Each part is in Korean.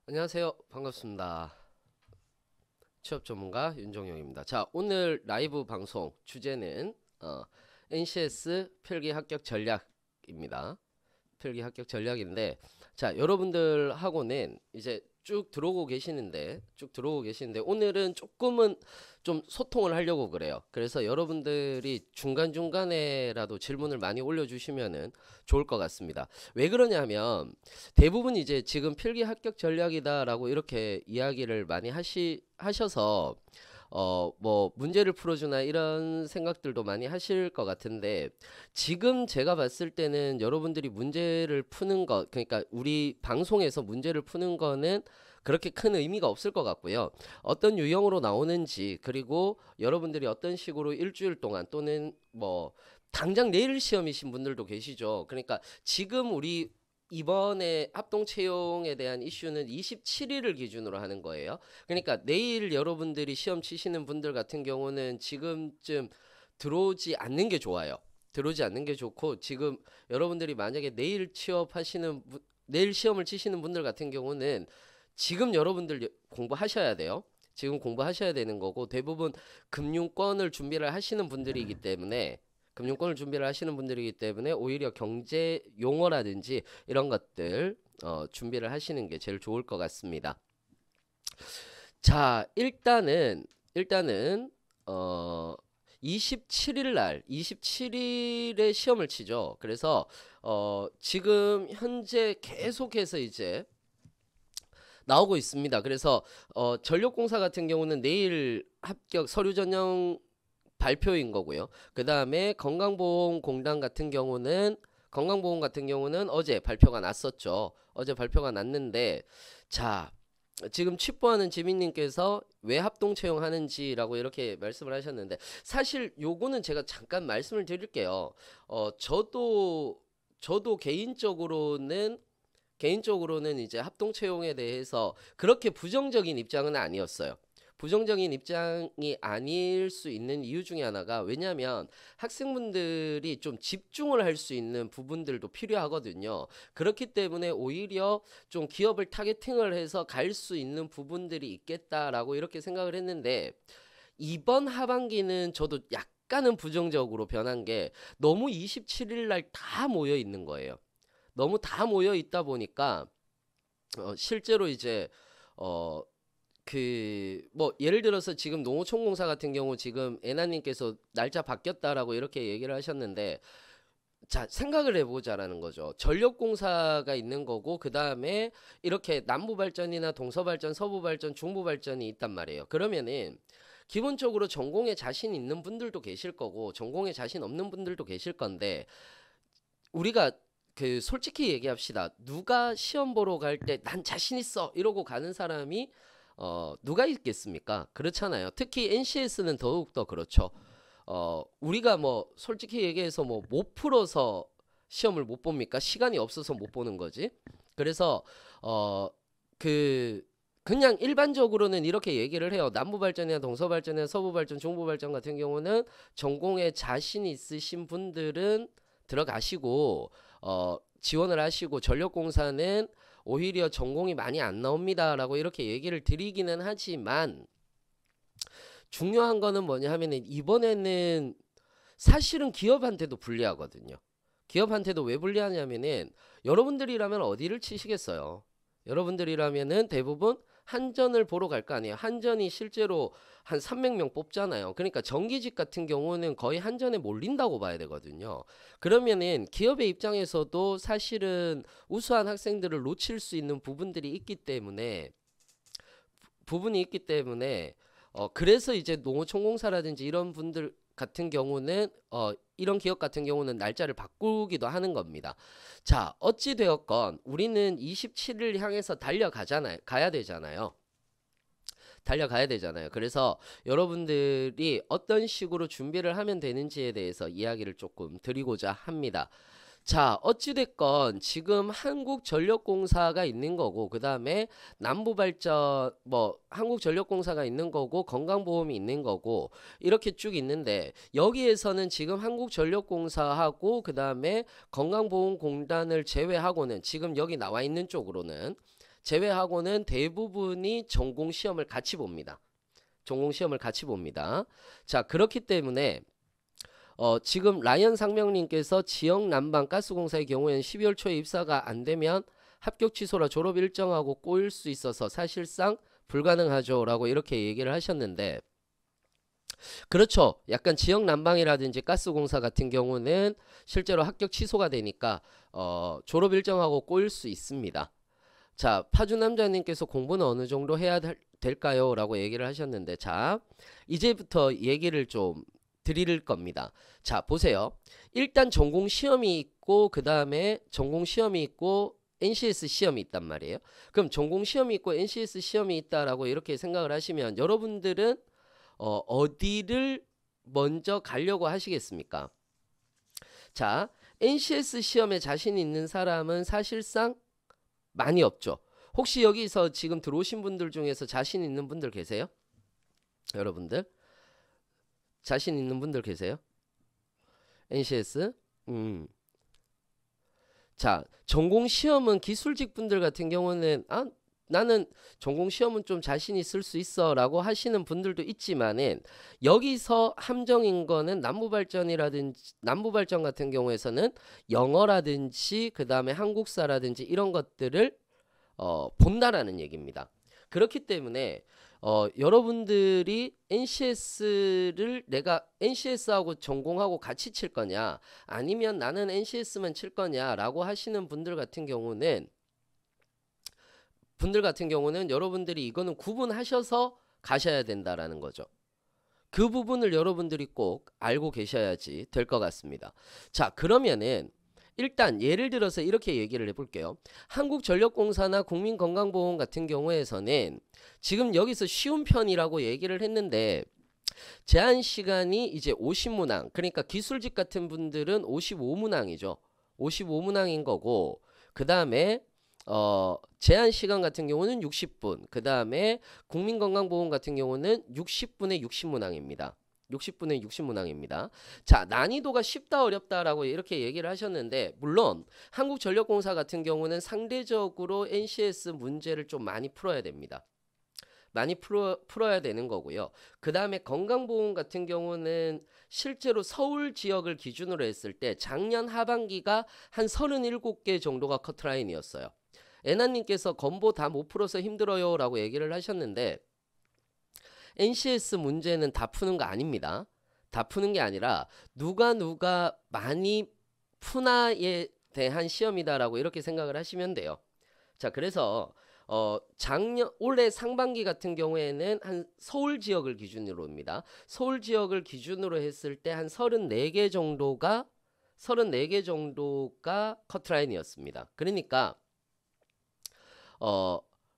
안녕하세요. 반갑습니다. 취업 전문가 윤종영입니다. 자, 오늘 라이브 방송 주제는 NCS 필기 합격 전략입니다. 필기 합격 전략인데, 자, 여러분들하고는 이제 쭉 들어오고 계시는데 오늘은 조금은 좀 소통을 하려고 그래요. 그래서 여러분들이 중간중간에라도 질문을 많이 올려주시면은 좋을 것 같습니다. 왜 그러냐면 대부분 이제 지금 필기 합격 전략이다라고 이렇게 이야기를 많이 하셔서 뭐 문제를 풀어주나 이런 생각들도 많이 하실 것 같은데, 지금 제가 봤을 때는 여러분들이 문제를 푸는 것, 그러니까 우리 방송에서 문제를 푸는 거는 그렇게 큰 의미가 없을 것 같고요. 어떤 유형으로 나오는지, 그리고 여러분들이 어떤 식으로 일주일 동안 또는 뭐 당장 내일 시험이신 분들도 계시죠. 그러니까 지금 우리 이번에 합동 채용에 대한 이슈는 27일을 기준으로 하는 거예요. 그러니까 내일 여러분들이 시험 치시는 분들 같은 경우는 지금쯤 들어오지 않는 게 좋아요. 들어오지 않는 게 좋고, 지금 여러분들이 만약에 내일 시험을 치시는 분들 같은 경우는 지금 여러분들 공부하셔야 돼요. 지금 공부하셔야 되는 거고, 대부분 금융권을 준비를 하시는 분들이기 때문에 금융권을 준비를 하시는 분들이기 때문에 오히려 경제 용어라든지 이런 것들 준비를 하시는 게 제일 좋을 것 같습니다. 자, 일단은 어 27일에 시험을 치죠. 그래서 지금 현재 계속해서 이제 나오고 있습니다. 그래서 전력공사 같은 경우는 내일 합격 서류 전형 발표인 거고요. 그 다음에 건강보험 같은 경우는 어제 발표가 났었죠. 어제 발표가 났는데, 자, 지금 취뽀하는 지민님께서 왜 합동 채용하는지라고 이렇게 말씀을 하셨는데, 사실 요거는 제가 잠깐 말씀을 드릴게요. 저도 개인적으로는 이제 합동 채용에 대해서 그렇게 부정적인 입장은 아니었어요. 부정적인 입장이 아닐 수 있는 이유 중에 하나가, 왜냐하면 학생분들이 좀 집중을 할 수 있는 부분들도 필요하거든요. 그렇기 때문에 오히려 좀 기업을 타겟팅을 해서 갈 수 있는 부분들이 있겠다라고 이렇게 생각을 했는데, 이번 하반기는 저도 약간은 부정적으로 변한 게, 너무 27일 날 다 모여 있는 거예요. 너무 다 모여 있다 보니까 실제로 이제 어 뭐 예를 들어서 지금 농어촌공사 같은 경우 지금 애나님께서 날짜 바뀌었다라고 이렇게 얘기를 하셨는데, 자, 생각을 해보자라는 거죠. 전력공사가 있는 거고, 그 다음에 이렇게 남부발전이나 동서발전, 서부발전, 중부발전이 있단 말이에요. 그러면은 기본적으로 전공에 자신 있는 분들도 계실 거고 전공에 자신 없는 분들도 계실 건데, 우리가 솔직히 얘기합시다. 누가 시험 보러 갈 때 난 자신 있어 이러고 가는 사람이 누가 있겠습니까? 그렇잖아요. 특히 NCS는 더욱더 그렇죠. 우리가 뭐 솔직히 얘기해서 뭐 못 풀어서 시험을 못 봅니까? 시간이 없어서 못 보는 거지. 그래서 어 그냥 일반적으로는 이렇게 얘기를 해요. 남부발전이나 동서발전이나 서부발전, 중부발전 같은 경우는 전공에 자신 있으신 분들은 들어가시고 지원을 하시고, 전력공사는 오히려 전공이 많이 안 나옵니다라고 이렇게 얘기를 드리기는 하지만, 중요한 거는 뭐냐 하면은 이번에는 사실은 기업한테도 불리하거든요. 기업한테도 왜 불리하냐면은, 여러분들이라면 어디를 치시겠어요? 여러분들이라면은 대부분 한전을 보러 갈 거 아니에요. 한전이 실제로 한 300명 뽑잖아요. 그러니까 정기직 같은 경우는 거의 한전에 몰린다고 봐야 되거든요. 그러면은 기업의 입장에서도 사실은 우수한 학생들을 놓칠 수 있는 부분이 있기 때문에 그래서 이제 농어촌공사라든지 이런 분들 같은 경우는 이런 기업 같은 경우는 날짜를 바꾸기도 하는 겁니다. 자, 어찌 되었건 우리는 27일 향해서 달려가야 되잖아요. 그래서 여러분들이 어떤 식으로 준비를 하면 되는지에 대해서 이야기를 조금 드리고자 합니다. 자, 어찌됐건 지금 한국전력공사가 있는 거고, 그 다음에 남부발전, 뭐 한국전력공사가 있는 거고, 건강보험이 있는 거고, 이렇게 쭉 있는데, 여기에서는 지금 한국전력공사하고 그 다음에 건강보험공단을 제외하고는, 지금 여기 나와 있는 쪽으로는 제외하고는 대부분이 전공 시험을 같이 봅니다. 전공 시험을 같이 봅니다. 자, 그렇기 때문에 지금 라이언 상명님께서 지역 난방 가스공사의 경우에는 12월 초에 입사가 안 되면 합격 취소라 졸업 일정하고 꼬일 수 있어서 사실상 불가능하죠 라고 이렇게 얘기를 하셨는데, 그렇죠. 약간 지역 난방이라든지 가스공사 같은 경우는 실제로 합격 취소가 되니까 졸업 일정하고 꼬일 수 있습니다. 자, 파주남자님께서 공부는 어느 정도 해야 될까요? 라고 얘기를 하셨는데, 자, 이제부터 얘기를 좀 드릴 겁니다. 자, 보세요. 일단 전공 시험이 있고 그 다음에 전공 시험이 있고 NCS 시험이 있단 말이에요. 그럼 전공 시험이 있고 NCS 시험이 있다라고 이렇게 생각을 하시면 여러분들은 어디를 먼저 가려고 하시겠습니까? 자, NCS 시험에 자신 있는 사람은 사실상 많이 없죠. 혹시 여기서 지금 들어오신 분들 중에서 자신 있는 분들 계세요? 여러분들 자신 있는 분들 계세요? NCS? 자, 전공 시험은 기술직 분들 같은 경우는 나는 전공 시험은 좀 자신 있을 수 있어 라고 하시는 분들도 있지만은, 여기서 함정인 거는 남부발전 같은 경우에서는 영어라든지 그 다음에 한국사라든지 이런 것들을 본다라는 얘기입니다. 그렇기 때문에 여러분들이 NCS를 내가 NCS하고 전공하고 같이 칠 거냐, 아니면 나는 NCS만 칠 거냐 라고 하시는 분들 같은 경우는 여러분들이 이거는 구분하셔서 가셔야 된다라는 거죠. 그 부분을 여러분들이 꼭 알고 계셔야지 될 것 같습니다. 자, 그러면은 일단 예를 들어서 이렇게 얘기를 해볼게요. 한국전력공사나 국민건강보험 같은 경우에서는 지금 여기서 쉬운 편이라고 얘기를 했는데, 제한 시간이 이제 50문항, 그러니까 기술직 같은 분들은 55문항이죠. 55문항인 거고, 그 다음에 제한 시간 같은 경우는 60분, 그 다음에 국민건강보험 같은 경우는 60분에 60문항입니다. 60분에 60문항입니다. 자, 난이도가 쉽다 어렵다라고 이렇게 얘기를 하셨는데, 물론 한국전력공사 같은 경우는 상대적으로 NCS 문제를 좀 많이 풀어야 됩니다. 많이 풀어야 되는 거고요. 그 다음에 건강보험 같은 경우는 실제로 서울 지역을 기준으로 했을 때 작년 하반기가 한 37개 정도가 커트라인이었어요. 애나님께서 건보 다 못 풀어서 힘들어요 라고 얘기를 하셨는데, NCS 문제는 다 푸는 거 아닙니다. 다 푸는 게 아니라 누가 많이 푸나에 대한 시험이다라고 이렇게 생각을 하시면 돼요. 자, 그래서 올해 상반기 같은 경우에는 한 서울 지역을 기준으로입니다. 서울 지역을 기준으로 했을 때 한 34개 정도가 커트라인이었습니다. 그러니까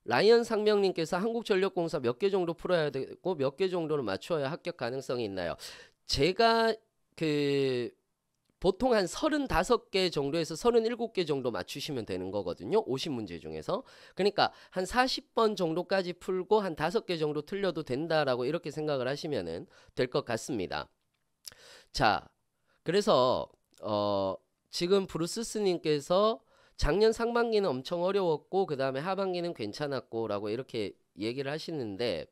라이언 상명님께서 한국전력공사 몇 개 정도 풀어야 되고 몇 개 정도는 맞춰야 합격 가능성이 있나요? 제가 보통 한 35개 정도에서 37개 정도 맞추시면 되는 거거든요. 50문제 중에서. 그러니까 한 40번 정도까지 풀고 한 5개 정도 틀려도 된다라고 이렇게 생각을 하시면 될 것 같습니다. 자, 그래서 지금 브루스스님께서 작년 상반기는 엄청 어려웠고 그 다음에 하반기는 괜찮았고 라고 이렇게 얘기를 하시는데,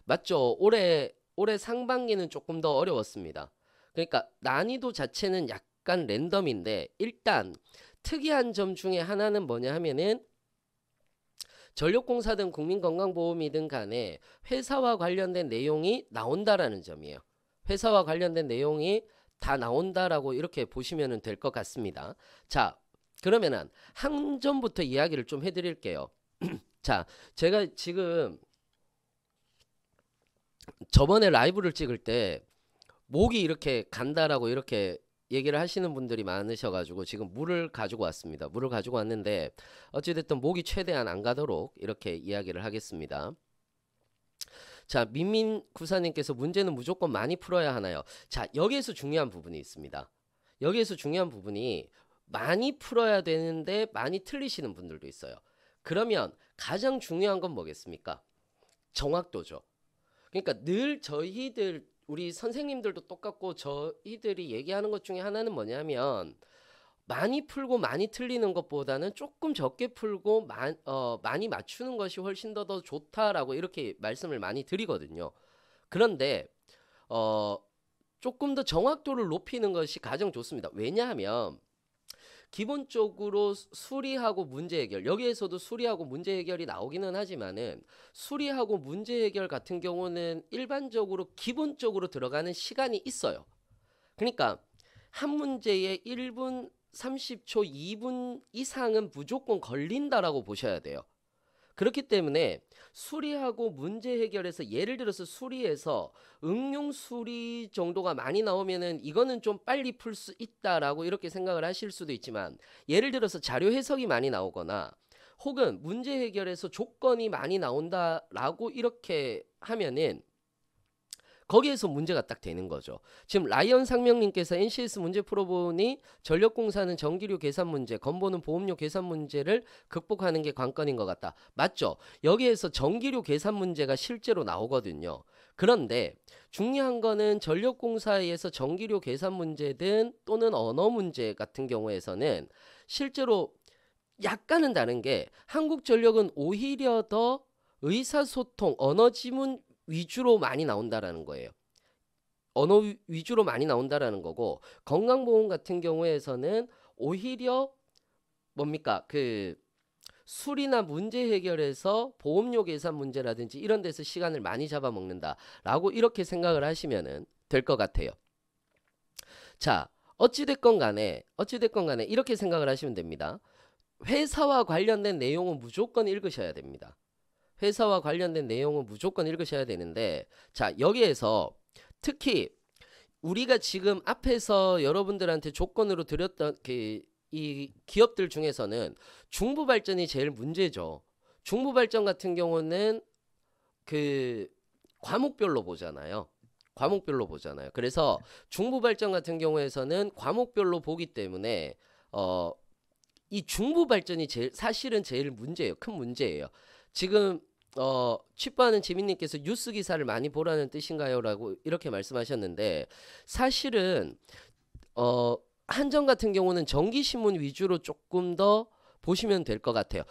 맞죠? 올해 상반기는 조금 더 어려웠습니다. 그러니까 난이도 자체는 약간 랜덤인데, 일단 특이한 점 중에 하나는 뭐냐 하면은 전력공사든 국민건강보험이든 간에 회사와 관련된 내용이 나온다라는 점이에요. 회사와 관련된 내용이 다 나온다라고 이렇게 보시면 될 것 같습니다. 자, 그러면은 한 점부터 이야기를 좀 해드릴게요. 자, 제가 지금 저번에 라이브를 찍을 때 목이 이렇게 간다라고 이렇게 얘기를 하시는 분들이 많으셔가지고 지금 물을 가지고 왔습니다. 물을 가지고 왔는데 어찌됐든 목이 최대한 안 가도록 이렇게 이야기를 하겠습니다. 자, 민민구사님께서 문제는 무조건 많이 풀어야 하나요? 자, 여기에서 중요한 부분이 있습니다. 여기에서 중요한 부분이 많이 풀어야 되는데 많이 틀리시는 분들도 있어요. 그러면 가장 중요한 건 뭐겠습니까? 정확도죠. 그러니까 늘 우리 선생님들도 똑같고 저희들이 얘기하는 것 중에 하나는 뭐냐면, 많이 풀고 많이 틀리는 것보다는 조금 적게 풀고 많이 맞추는 것이 훨씬 더 좋다라고 이렇게 말씀을 많이 드리거든요. 그런데 어, 조금 더 정확도를 높이는 것이 가장 좋습니다. 왜냐하면 기본적으로 수리하고 문제 해결, 여기에서도 수리하고 문제 해결이 나오기는 하지만은 수리하고 문제 해결 같은 경우는 일반적으로 기본적으로 들어가는 시간이 있어요. 그러니까 한 문제에 1분 30초, 2분 이상은 무조건 걸린다라고 보셔야 돼요. 그렇기 때문에 수리하고 문제 해결에서 예를 들어서 수리해서 응용 수리 정도가 많이 나오면은 이거는 좀 빨리 풀 수 있다라고 이렇게 생각을 하실 수도 있지만, 예를 들어서 자료 해석이 많이 나오거나 혹은 문제 해결에서 조건이 많이 나온다라고 이렇게 하면은 거기에서 문제가 딱 되는 거죠. 지금 라이언 상명님께서 NCS 문제 풀어보니 전력공사는 전기료 계산 문제, 건보는 보험료 계산 문제를 극복하는 게 관건인 것 같다. 맞죠? 여기에서 전기료 계산 문제가 실제로 나오거든요. 그런데 중요한 거는 전력공사에서 전기료 계산 문제든 또는 언어 문제 같은 경우에서는 실제로 약간은 다른 게, 한국전력은 오히려 더 의사소통, 언어 지문 위주로 많이 나온다라는 거예요. 언어 위주로 많이 나온다라는 거고, 건강보험 같은 경우에서는 오히려 뭡니까? 그 수리나 문제 해결에서 보험료 계산 문제라든지 이런 데서 시간을 많이 잡아먹는다라고 이렇게 생각을 하시면 될 것 같아요. 자, 어찌됐건 간에 이렇게 생각을 하시면 됩니다. 회사와 관련된 내용은 무조건 읽으셔야 됩니다. 회사와 관련된 내용은 무조건 읽으셔야 되는데, 자, 여기에서 특히 우리가 지금 앞에서 여러분들한테 조건으로 드렸던 이 기업들 중에서는 중부발전이 제일 문제죠. 중부발전 같은 경우는 그 과목별로 보잖아요. 과목별로 보잖아요. 그래서 중부발전 같은 경우에서는 과목별로 보기 때문에 이 중부발전이 사실은 제일 문제예요. 큰 문제예요. 지금 취빠하는 지민님께서 뉴스 기사를 많이 보라는 뜻인가요? 라고 이렇게 말씀하셨는데, 사실은 한정 같은 경우는 정기신문 위주로 조금 더 보시면 될 것 같아요.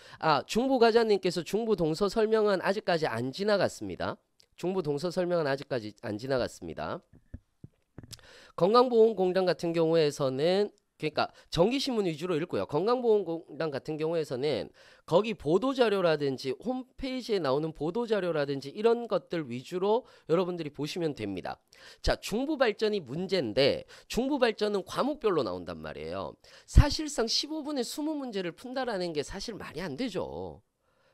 중부과장님께서 중부 동서 설명은 아직까지 안 지나갔습니다. 중부 동서 설명은 아직까지 안 지나갔습니다. 건강보험공단 같은 경우에서는, 그러니까 정기신문 위주로 읽고요. 건강보험공단 같은 경우에서는 거기 보도자료라든지 홈페이지에 나오는 보도자료라든지 이런 것들 위주로 여러분들이 보시면 됩니다. 자, 중부발전이 문제인데 중부발전은 과목별로 나온단 말이에요. 사실상 15분에 20문제를 푼다라는 게 사실 말이 안 되죠.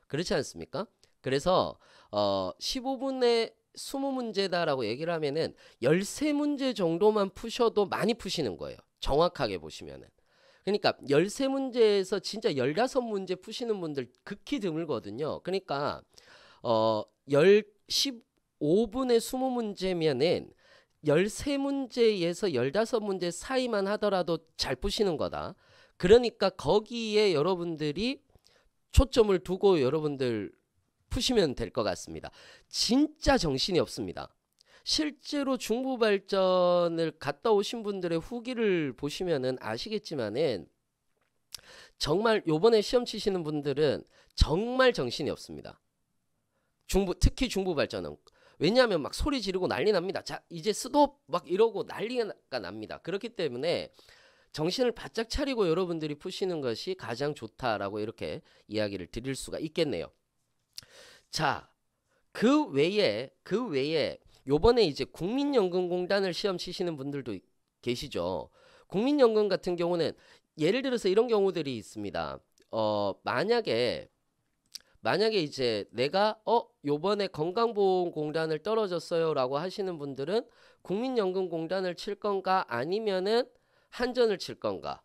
그렇지 않습니까? 그래서 15분에 20문제다라고 얘기를 하면은 13문제 정도만 푸셔도 많이 푸시는 거예요. 정확하게 보시면은. 그러니까 13문제에서 진짜 15문제 푸시는 분들 극히 드물거든요. 그러니까 15분에 20문제면은 13문제에서 15문제 사이만 하더라도 잘 푸시는 거다. 그러니까 거기에 여러분들이 초점을 두고 여러분들 푸시면 될 것 같습니다. 진짜 정신이 없습니다. 실제로 중부발전을 갔다 오신 분들의 후기를 보시면은 아시겠지만은 정말 요번에 시험 치시는 분들은 정말 정신이 없습니다. 특히 중부발전은. 왜냐하면 막 소리 지르고 난리 납니다. 자, 이제 스톱 막 이러고 난리가 납니다. 그렇기 때문에 정신을 바짝 차리고 여러분들이 푸시는 것이 가장 좋다라고 이렇게 이야기를 드릴 수가 있겠네요. 자, 그 외에 요번에 이제 국민연금공단을 시험 치시는 분들도 계시죠. 국민연금 같은 경우는 예를 들어서 이런 경우들이 있습니다. 만약에 이제 내가 요번에 건강보험공단을 떨어졌어요라고 하시는 분들은 국민연금공단을 칠 건가 아니면은 한전을 칠 건가,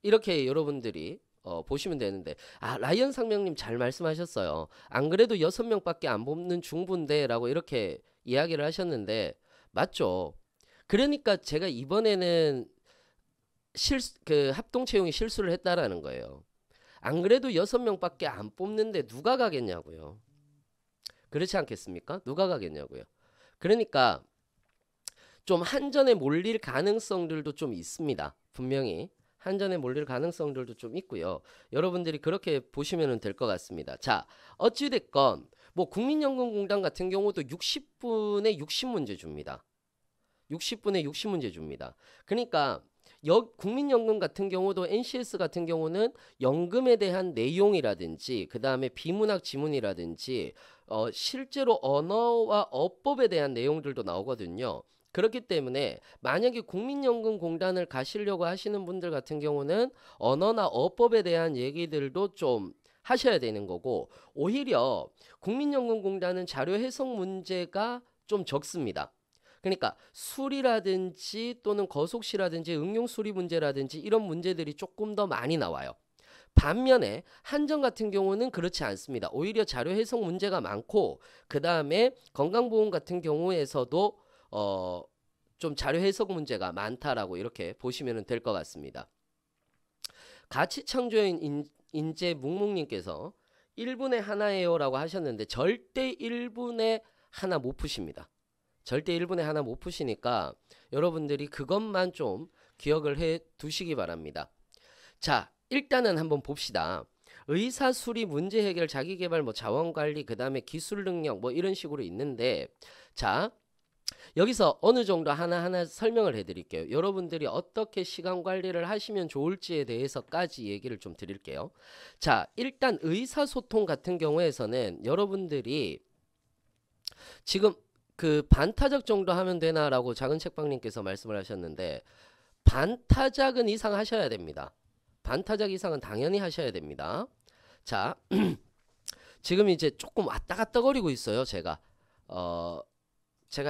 이렇게 여러분들이 보시면 되는데, 라이언 상명님 잘 말씀하셨어요. 안 그래도 6명밖에 안 뽑는 중부인데 라고 이렇게 이야기를 하셨는데 맞죠. 그러니까 제가 이번에는 합동 채용이 실수를 했다라는 거예요. 안 그래도 6명밖에 안 뽑는데 누가 가겠냐고요. 그렇지 않겠습니까? 누가 가겠냐고요. 그러니까 좀 한전에 몰릴 가능성들도 좀 있습니다. 분명히 한전에 몰릴 가능성들도 좀 있고요. 여러분들이 그렇게 보시면 될 것 같습니다. 자, 어찌됐건 뭐 국민연금공단 같은 경우도 60분에 60문제 줍니다. 60분에 60문제 줍니다. 그러니까 국민연금 같은 경우도 NCS 같은 경우는 연금에 대한 내용이라든지 그 다음에 비문학 지문이라든지 실제로 언어와 어법에 대한 내용들도 나오거든요. 그렇기 때문에 만약에 국민연금공단을 가시려고 하시는 분들 같은 경우는 언어나 어법에 대한 얘기들도 좀 하셔야 되는 거고, 오히려 국민연금공단은 자료 해석 문제가 좀 적습니다. 그러니까 수리라든지 또는 거속시라든지 응용 수리 문제라든지 이런 문제들이 조금 더 많이 나와요. 반면에 한전 같은 경우는 그렇지 않습니다. 오히려 자료 해석 문제가 많고, 그 다음에 건강보험 같은 경우에서도 좀 자료 해석 문제가 많다라고 이렇게 보시면 될 것 같습니다. 가치창조인 인재 묵묵님께서 1분에 하나예요 라고 하셨는데 절대 1분에 하나 못 푸십니다. 절대 1분에 하나 못 푸시니까 여러분들이 그것만 좀 기억을 해 두시기 바랍니다. 자, 일단은 한번 봅시다. 의사수리, 문제 해결, 자기개발, 뭐 자원관리, 그 다음에 기술 능력 뭐 이런 식으로 있는데, 자, 여기서 어느 정도 하나하나 설명을 해드릴게요. 여러분들이 어떻게 시간 관리를 하시면 좋을지에 대해서까지 얘기를 좀 드릴게요. 자, 일단 의사소통 같은 경우에서는 여러분들이 지금 그 반타작 정도 하면 되나라고 작은 책방님께서 말씀을 하셨는데, 반타작은 이상 하셔야 됩니다. 반타작 이상은 당연히 하셔야 됩니다. 자, 지금 이제 조금 왔다 갔다 거리고 있어요. 제가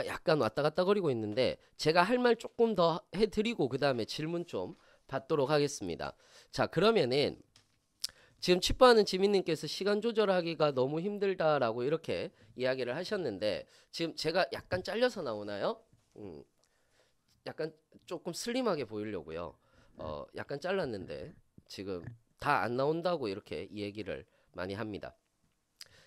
약간 왔다 갔다 거리고 있는데, 제가 할 말 조금 더 해드리고 그 다음에 질문 좀 받도록 하겠습니다. 자, 그러면은 지금 치과하는 지민님께서 시간 조절하기가 너무 힘들다라고 이렇게 이야기를 하셨는데, 지금 제가 약간 잘려서 나오나요? 약간 조금 슬림하게 보이려고요. 약간 잘랐는데 지금 다 안 나온다고 이렇게 이 얘기를 많이 합니다.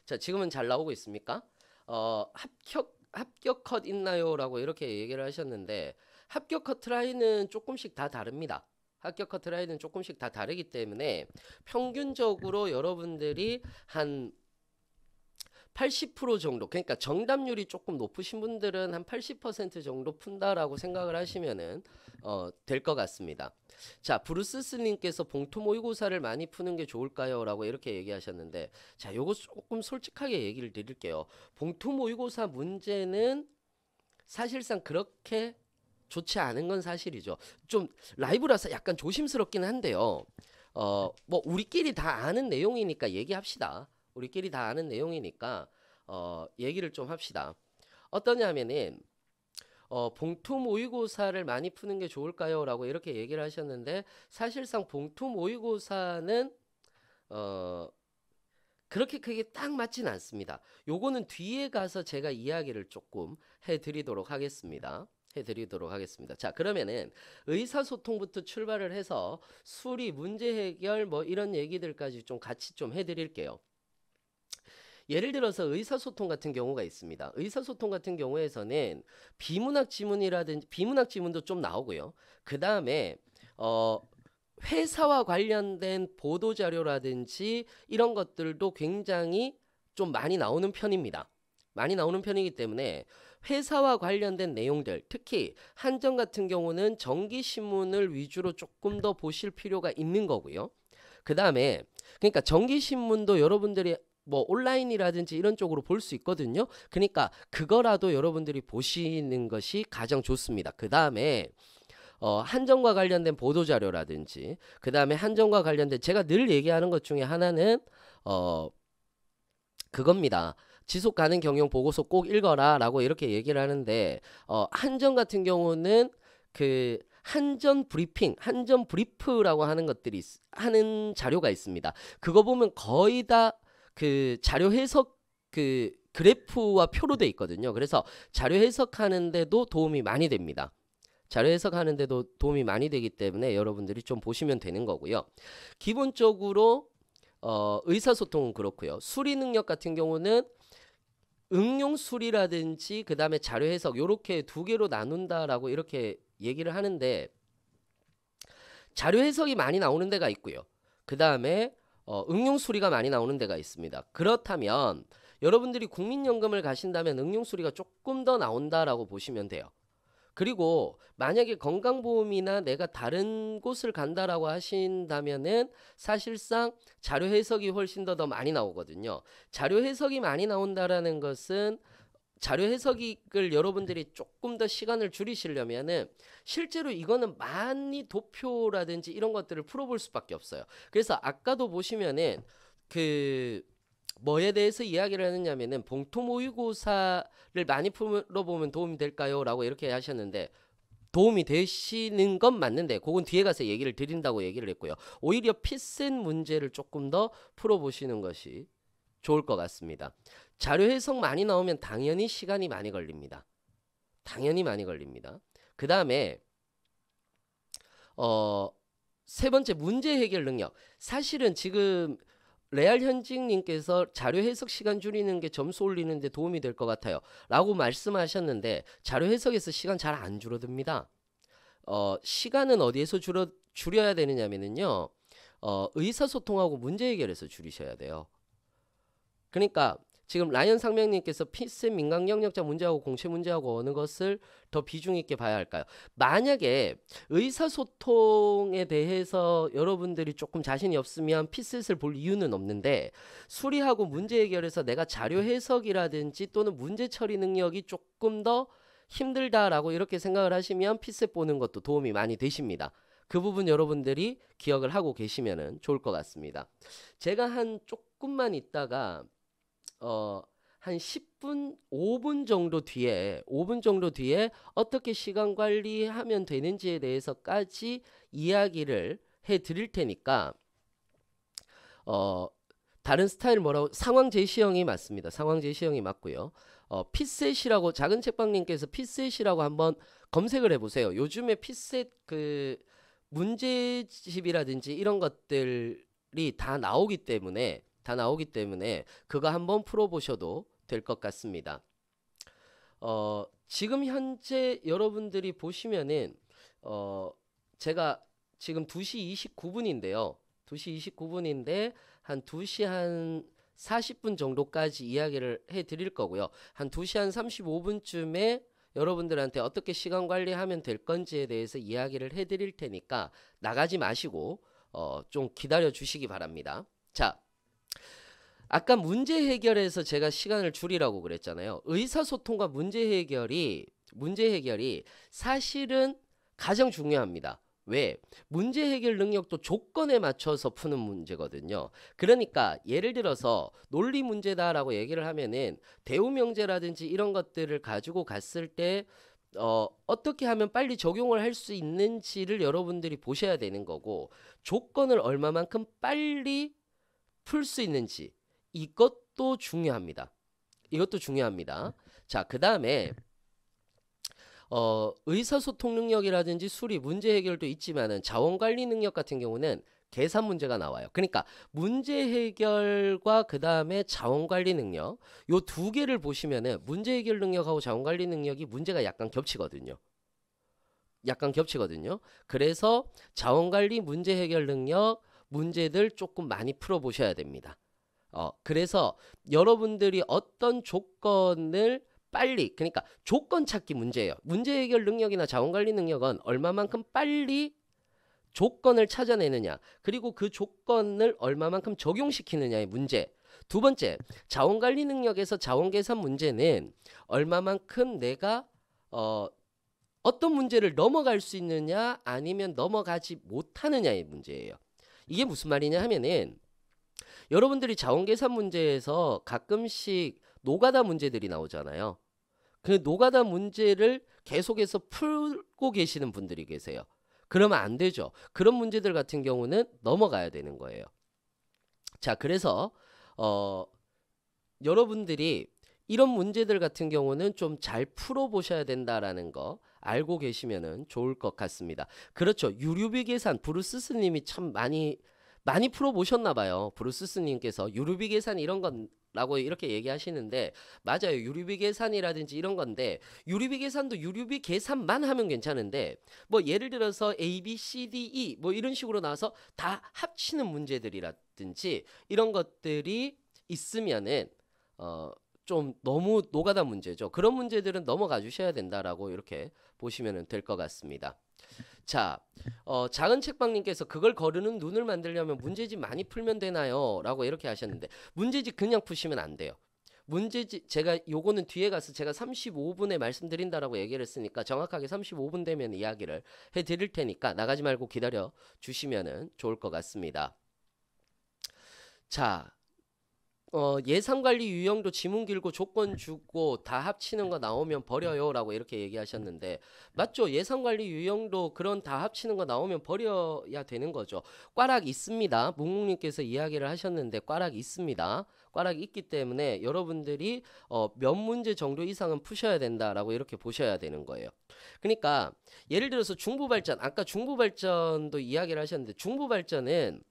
자, 지금은 잘 나오고 있습니까? 합격 컷 있나요? 라고 이렇게 얘기를 하셨는데, 합격 커트라인은 조금씩 다 다릅니다. 합격 커트라인은 조금씩 다 다르기 때문에 평균적으로 여러분들이 한 80% 정도, 그러니까 정답률이 조금 높으신 분들은 한 80% 정도 푼다라고 생각을 하시면은 될 것 같습니다. 자, 브루스스님께서 봉투 모의고사를 많이 푸는 게 좋을까요? 라고 이렇게 얘기하셨는데, 자, 요거 조금 솔직하게 얘기를 드릴게요. 봉투 모의고사 문제는 사실상 그렇게 좋지 않은 건 사실이죠. 좀 라이브라서 약간 조심스럽긴 한데요. 뭐 우리끼리 다 아는 내용이니까 얘기합시다. 우리끼리 다 아는 내용이니까 얘기를 좀 합시다. 어떠냐면은 봉투 모의고사를 많이 푸는 게 좋을까요? 라고 이렇게 얘기를 하셨는데, 사실상 봉투 모의고사는 그렇게 크게 딱 맞진 않습니다. 요거는 뒤에 가서 제가 이야기를 조금 해드리도록 하겠습니다. 자, 그러면은 의사소통부터 출발을 해서 수리, 문제 해결 뭐 이런 얘기들까지 좀 같이 좀 해드릴게요. 예를 들어서 의사소통 같은 경우가 있습니다. 의사소통 같은 경우에서는 비문학 지문이라든지, 비문학 지문도 좀 나오고요. 그 다음에 회사와 관련된 보도자료라든지 이런 것들도 굉장히 좀 많이 나오는 편입니다. 많이 나오는 편이기 때문에 회사와 관련된 내용들, 특히 한전 같은 경우는 정기신문을 위주로 조금 더 보실 필요가 있는 거고요. 그 다음에 그러니까 정기신문도 여러분들이 뭐 온라인이라든지 이런 쪽으로 볼 수 있거든요. 그러니까 그거라도 여러분들이 보시는 것이 가장 좋습니다. 그 다음에 한전과 관련된 보도자료라든지, 그 다음에 한전과 관련된, 제가 늘 얘기하는 것 중에 하나는 그겁니다. 지속 가능 경영 보고서 꼭 읽어라 라고 이렇게 얘기를 하는데, 한전 같은 경우는 그 한전 브리핑, 한전 브리프라고 하는 것들이 하는 자료가 있습니다. 그거 보면 거의 다 그 자료 해석 그 그래프와 표로 돼 있거든요. 그래서 자료 해석하는데도 도움이 많이 됩니다. 자료 해석하는데도 도움이 많이 되기 때문에 여러분들이 좀 보시면 되는 거고요. 기본적으로 의사소통은 그렇고요. 수리 능력 같은 경우는 응용 수리라든지 그 다음에 자료 해석 요렇게 두 개로 나눈다라고 이렇게 얘기를 하는데, 자료 해석이 많이 나오는 데가 있고요. 그 다음에 응용 수리가 많이 나오는 데가 있습니다. 그렇다면 여러분들이 국민연금을 가신다면 응용 수리가 조금 더 나온다라고 보시면 돼요. 그리고 만약에 건강보험이나 내가 다른 곳을 간다라고 하신다면은 사실상 자료 해석이 훨씬 더 많이 나오거든요. 자료 해석이 많이 나온다라는 것은 자료 해석을 여러분들이 조금 더 시간을 줄이시려면은 실제로 이거는 많이 도표라든지 이런 것들을 풀어볼 수밖에 없어요. 그래서 아까도 보시면은 그 뭐에 대해서 이야기를 하느냐면은 봉투 모의고사를 많이 풀어보면 도움이 될까요? 라고 이렇게 하셨는데 도움이 되시는 건 맞는데 그건 뒤에 가서 얘기를 드린다고 얘기를 했고요. 오히려 피셋 문제를 조금 더 풀어보시는 것이 좋을 것 같습니다. 자료 해석 많이 나오면 당연히 시간이 많이 걸립니다. 당연히 많이 걸립니다. 그 다음에 세 번째 문제 해결 능력. 사실은 지금 레알 현직님께서 자료 해석 시간 줄이는 게 점수 올리는데 도움이 될 것 같아요 라고 말씀하셨는데 자료 해석에서 시간 잘 안 줄어듭니다. 시간은 어디에서 줄여야 되느냐면요 의사소통하고 문제 해결에서 줄이셔야 돼요. 그러니까 지금 라이언 상명님께서 피셋 민간 경력자 문제하고 공채 문제하고 어느 것을 더 비중 있게 봐야 할까요? 만약에 의사소통에 대해서 여러분들이 조금 자신이 없으면 피셋을 볼 이유는 없는데 수리하고 문제 해결에서 내가 자료 해석이라든지 또는 문제 처리 능력이 조금 더 힘들다라고 이렇게 생각을 하시면 피셋 보는 것도 도움이 많이 되십니다. 그 부분 여러분들이 기억을 하고 계시면 좋을 것 같습니다. 제가 한 조금만 있다가 한 10분, 5분 정도 뒤에 어떻게 시간 관리하면 되는지에 대해서까지 이야기를 해 드릴 테니까 다른 스타일 뭐라고 상황 제시형이 맞습니다. 상황 제시형이 맞고요. 피셋이라고 작은 책방님께서 피셋이라고 한번 검색을 해보세요. 요즘에 피셋 그 문제집이라든지 이런 것들이 다 나오기 때문에 그거 한번 풀어보셔도 될 것 같습니다. 지금 현재 여러분들이 보시면은 제가 지금 2시 29분인데요. 2시 29분인데 한 2시 한 40분 정도까지 이야기를 해 드릴 거고요. 한 2시 한 35분쯤에 여러분들한테 어떻게 시간 관리하면 될 건지에 대해서 이야기를 해 드릴 테니까 나가지 마시고 좀 기다려 주시기 바랍니다. 자, 아까 문제 해결에서 제가 시간을 줄이라고 그랬잖아요. 의사소통과 문제 해결이 사실은 가장 중요합니다. 왜? 문제 해결 능력도 조건에 맞춰서 푸는 문제거든요. 그러니까 예를 들어서 논리 문제다라고 얘기를 하면은 대우명제라든지 이런 것들을 가지고 갔을 때 어떻게 하면 빨리 적용을 할 수 있는지를 여러분들이 보셔야 되는 거고 조건을 얼마만큼 빨리 풀 수 있는지 이것도 중요합니다. 자, 그 다음에 의사소통 능력이라든지 수리, 문제 해결도 있지만은 자원관리 능력 같은 경우는 계산 문제가 나와요. 그러니까 문제 해결과 그 다음에 자원관리 능력 요 두 개를 보시면은 문제 해결 능력하고 자원관리 능력이 문제가 약간 겹치거든요. 그래서 자원관리, 문제 해결 능력 문제들 조금 많이 풀어보셔야 됩니다. 그래서 여러분들이 어떤 조건을 빨리 그러니까 조건 찾기 문제예요. 문제 해결 능력이나 자원관리 능력은 얼마만큼 빨리 조건을 찾아내느냐 그리고 그 조건을 얼마만큼 적용시키느냐의 문제. 두 번째 자원관리 능력에서 자원계산 문제는 얼마만큼 내가 어떤 문제를 넘어갈 수 있느냐 아니면 넘어가지 못하느냐의 문제예요. 이게 무슨 말이냐 하면은 여러분들이 자원계산 문제에서 가끔씩 노가다 문제들이 나오잖아요. 그 노가다 문제를 계속해서 풀고 계시는 분들이 계세요. 그러면 안 되죠. 그런 문제들 같은 경우는 넘어가야 되는 거예요. 자, 그래서 여러분들이 이런 문제들 같은 경우는 좀 잘 풀어보셔야 된다라는 거 알고 계시면 좋을 것 같습니다. 그렇죠. 유류비 계산 브루스스님이 참 많이 풀어보셨나 봐요. 브루스스님께서 유류비 계산 이런 건 라고 이렇게 얘기하시는데 맞아요. 유류비 계산이라든지 이런 건데 유류비 계산도 유류비 계산만 하면 괜찮은데 뭐 예를 들어서 A, B, C, D, E 뭐 이런 식으로 나와서 다 합치는 문제들이라든지 이런 것들이 있으면은 좀 너무 노가다 문제죠. 그런 문제들은 넘어가 주셔야 된다라고 이렇게 보시면 될 것 같습니다. 자, 작은 책방님께서 그걸 거르는 눈을 만들려면 문제집 많이 풀면 되나요? 라고 이렇게 하셨는데 문제집 그냥 푸시면 안 돼요. 문제집 제가 요거는 뒤에 가서 제가 35분에 말씀드린다라고 얘기를 했으니까 정확하게 35분 되면 이야기를 해드릴 테니까 나가지 말고 기다려 주시면은 좋을 것 같습니다. 자, 예산관리 유형도 지문 길고 조건 주고 다 합치는 거 나오면 버려요 라고 이렇게 얘기하셨는데 맞죠? 예산관리 유형도 그런 다 합치는 거 나오면 버려야 되는 거죠. 꽈락 있습니다. 묵묵님께서 이야기를 하셨는데 꽈락 있습니다. 꽈락 있기 때문에 여러분들이 몇 문제 정도 이상은 푸셔야 된다라고 이렇게 보셔야 되는 거예요. 그러니까 예를 들어서 중부발전 아까 중부발전도 이야기를 하셨는데 중부발전은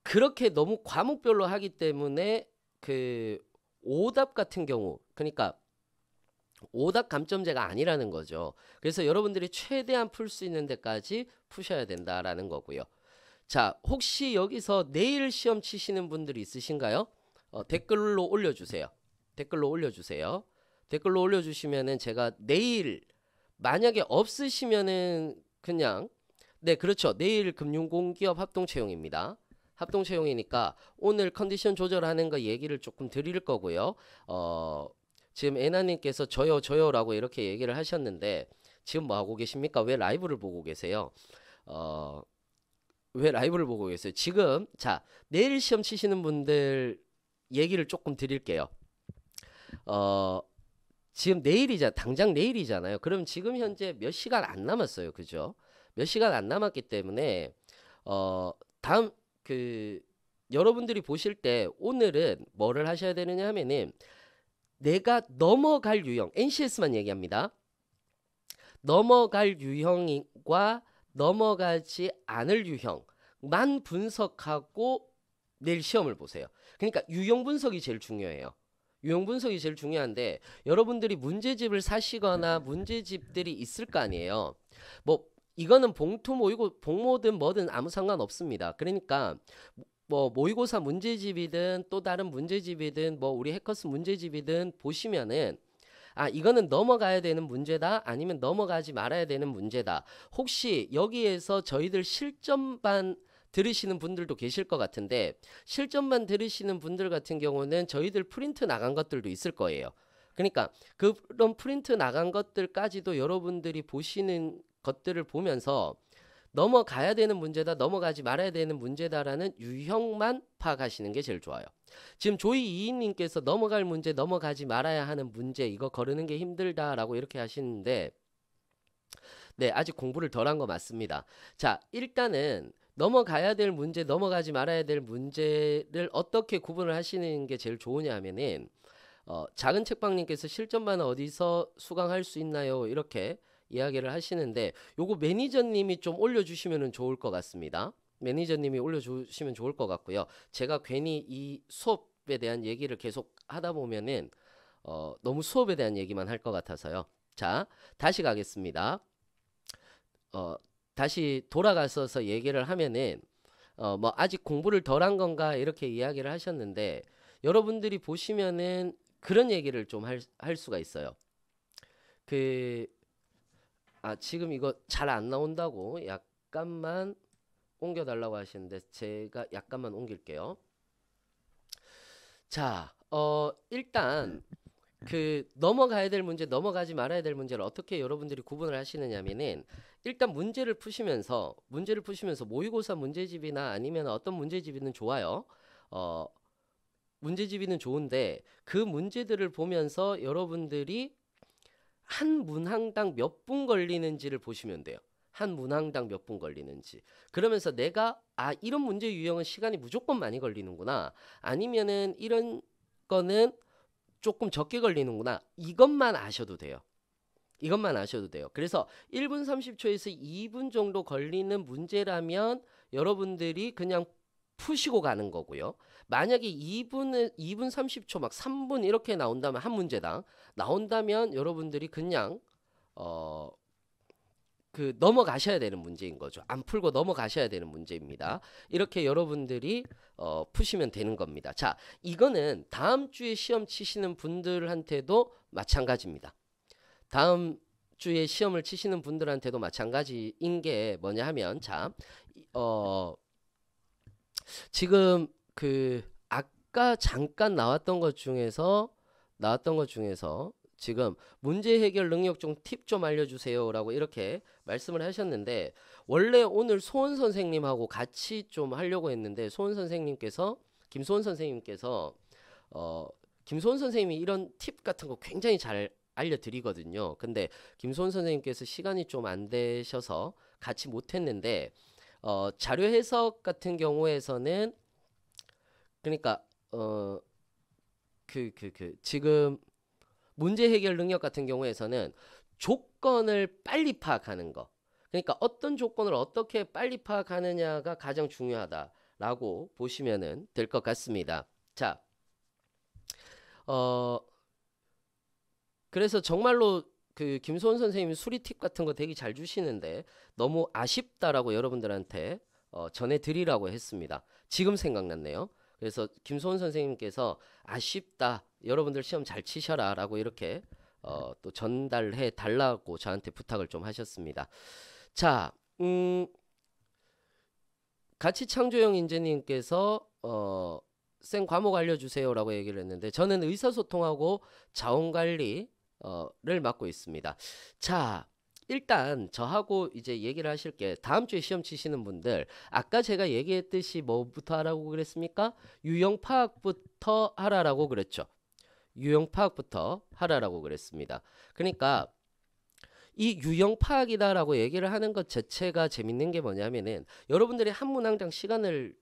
그렇게 너무 과목별로 하기 때문에 그 오답 같은 경우 그러니까 오답 감점제가 아니라는 거죠. 그래서 여러분들이 최대한 풀 수 있는 데까지 푸셔야 된다라는 거고요. 자, 혹시 여기서 내일 시험 치시는 분들이 있으신가요? 댓글로 올려주세요. 댓글로 올려주세요. 댓글로 올려주시면은 제가 내일 만약에 없으시면은 그냥 네 그렇죠. 내일 금융공기업 합동채용입니다. 합동채용이니까 오늘 컨디션 조절하는 거 얘기를 조금 드릴 거고요. 지금 애나님께서 저요라고 이렇게 얘기를 하셨는데 지금 뭐 하고 계십니까? 왜 라이브를 보고 계세요? 왜 라이브를 보고 계세요? 지금 자 내일 시험 치시는 분들 얘기를 조금 드릴게요. 지금 당장 내일이잖아요. 그럼 지금 현재 몇 시간 안 남았어요. 그죠? 몇 시간 안 남았기 때문에 다음 여러분들이 보실 때 오늘은 뭐를 하셔야 되느냐 하면은 내가 넘어갈 유형 NCS만 얘기합니다. 넘어갈 유형과 넘어가지 않을 유형만 분석하고 내일 시험을 보세요. 그러니까 유형 분석이 제일 중요해요. 유형 분석이 제일 중요한데 여러분들이 문제집을 사시거나 문제집들이 있을 거 아니에요. 뭐 이거는 봉투 모의고 복모든 뭐든 아무 상관없습니다. 그러니까 뭐 모의고사 문제집이든 또 다른 문제집이든 뭐 우리 해커스 문제집이든 보시면은 아 이거는 넘어가야 되는 문제다 아니면 넘어가지 말아야 되는 문제다. 혹시 여기에서 저희들 실전반 들으시는 분들도 계실 것 같은데 실전반 들으시는 분들 같은 경우는 저희들 프린트 나간 것들도 있을 거예요. 그러니까 그런 프린트 나간 것들까지도 여러분들이 보시는 것들을 보면서 넘어가야 되는 문제다 넘어가지 말아야 되는 문제다라는 유형만 파악하시는 게 제일 좋아요. 지금 조이 이인님께서 넘어갈 문제 넘어가지 말아야 하는 문제 이거 거르는 게 힘들다라고 이렇게 하시는데 네 아직 공부를 덜 한 거 맞습니다. 자 일단은 넘어가야 될 문제 넘어가지 말아야 될 문제를 어떻게 구분을 하시는 게 제일 좋으냐 하면은 작은 책방님께서 실전반은 어디서 수강할 수 있나요? 이렇게 이야기를 하시는데 요거 매니저님이 좀 올려주시면 좋을 것 같습니다. 매니저님이 올려주시면 좋을 것 같고요. 제가 괜히 이 수업에 대한 얘기를 계속 하다 보면은 너무 수업에 대한 얘기만 할 것 같아서요. 자 다시 가겠습니다. 다시 돌아가서 얘기를 하면은 뭐 아직 공부를 덜 한 건가 이렇게 이야기를 하셨는데 여러분들이 보시면은 그런 얘기를 좀 할 수가 있어요. 지금 이거 잘 안 나온다고 약간만 옮겨달라고 하시는데 제가 약간만 옮길게요. 자, 일단 넘어가야 될 문제, 넘어가지 말아야 될 문제를 어떻게 여러분들이 구분을 하시느냐면은 일단 문제를 푸시면서 모의고사 문제집이나 아니면 어떤 문제집이든 좋아요. 문제집이는 좋은데 그 문제들을 보면서 여러분들이 한 문항당 몇 분 걸리는지를 보시면 돼요. 한 문항당 몇 분 걸리는지. 그러면서 내가 이런 문제 유형은 시간이 무조건 많이 걸리는구나. 아니면은 이런 거는 조금 적게 걸리는구나. 이것만 아셔도 돼요. 이것만 아셔도 돼요. 그래서 1분 30초에서 2분 정도 걸리는 문제라면 여러분들이 그냥 푸시고 가는 거고요. 만약에 2분 30초 막 3분 이렇게 나온다면 한 문제당 나온다면 여러분들이 그냥 넘어가셔야 되는 문제인 거죠. 안 풀고 넘어가셔야 되는 문제입니다. 이렇게 여러분들이 푸시면 되는 겁니다. 자, 이거는 다음 주에 시험 치시는 분들한테도 마찬가지입니다. 다음 주에 시험을 치시는 분들한테도 마찬가지인 게 뭐냐 하면, 자, 지금 아까 잠깐 나왔던 것 중에서 지금 문제 해결 능력 좀 팁 좀 알려주세요 라고 이렇게 말씀을 하셨는데, 원래 오늘 소원 선생님하고 같이 좀 하려고 했는데 김소원 선생님께서 김소원 선생님이 이런 팁 같은 거 굉장히 잘 알려드리거든요. 근데 김소원 선생님께서 시간이 좀 안 되셔서 같이 못했는데, 자료 해석 같은 경우에서는 그러니까 지금 문제 해결 능력 같은 경우에서는 조건을 빨리 파악하는 거, 그러니까 어떤 조건을 어떻게 빨리 파악하느냐가 가장 중요하다라고 보시면은 될 것 같습니다. 자, 그래서 정말로 김소원 선생님이 수리 팁 같은 거 되게 잘 주시는데 너무 아쉽다라고 여러분들한테 전해드리라고 했습니다. 지금 생각났네요. 그래서 김소원 선생님께서 아쉽다, 여러분들 시험 잘 치셔라 라고 이렇게 또 전달해 달라고 저한테 부탁을 좀 하셨습니다. 자, 같이 창조형 인재님께서 쌤 과목 알려주세요 라고 얘기를 했는데, 저는 의사소통하고 자원관리를 맡고 있습니다. 자, 일단 저하고 이제 얘기를 하실게. 다음 주에 시험 치시는 분들, 아까 제가 얘기했듯이 뭐부터 하라고 그랬습니까? 유형 파악부터 하라라고 그랬죠. 유형 파악부터 하라라고 그랬습니다. 그러니까 이 유형 파악이다라고 얘기를 하는 것 자체가 재밌는 게 뭐냐면은, 여러분들이 한 문항당 시간을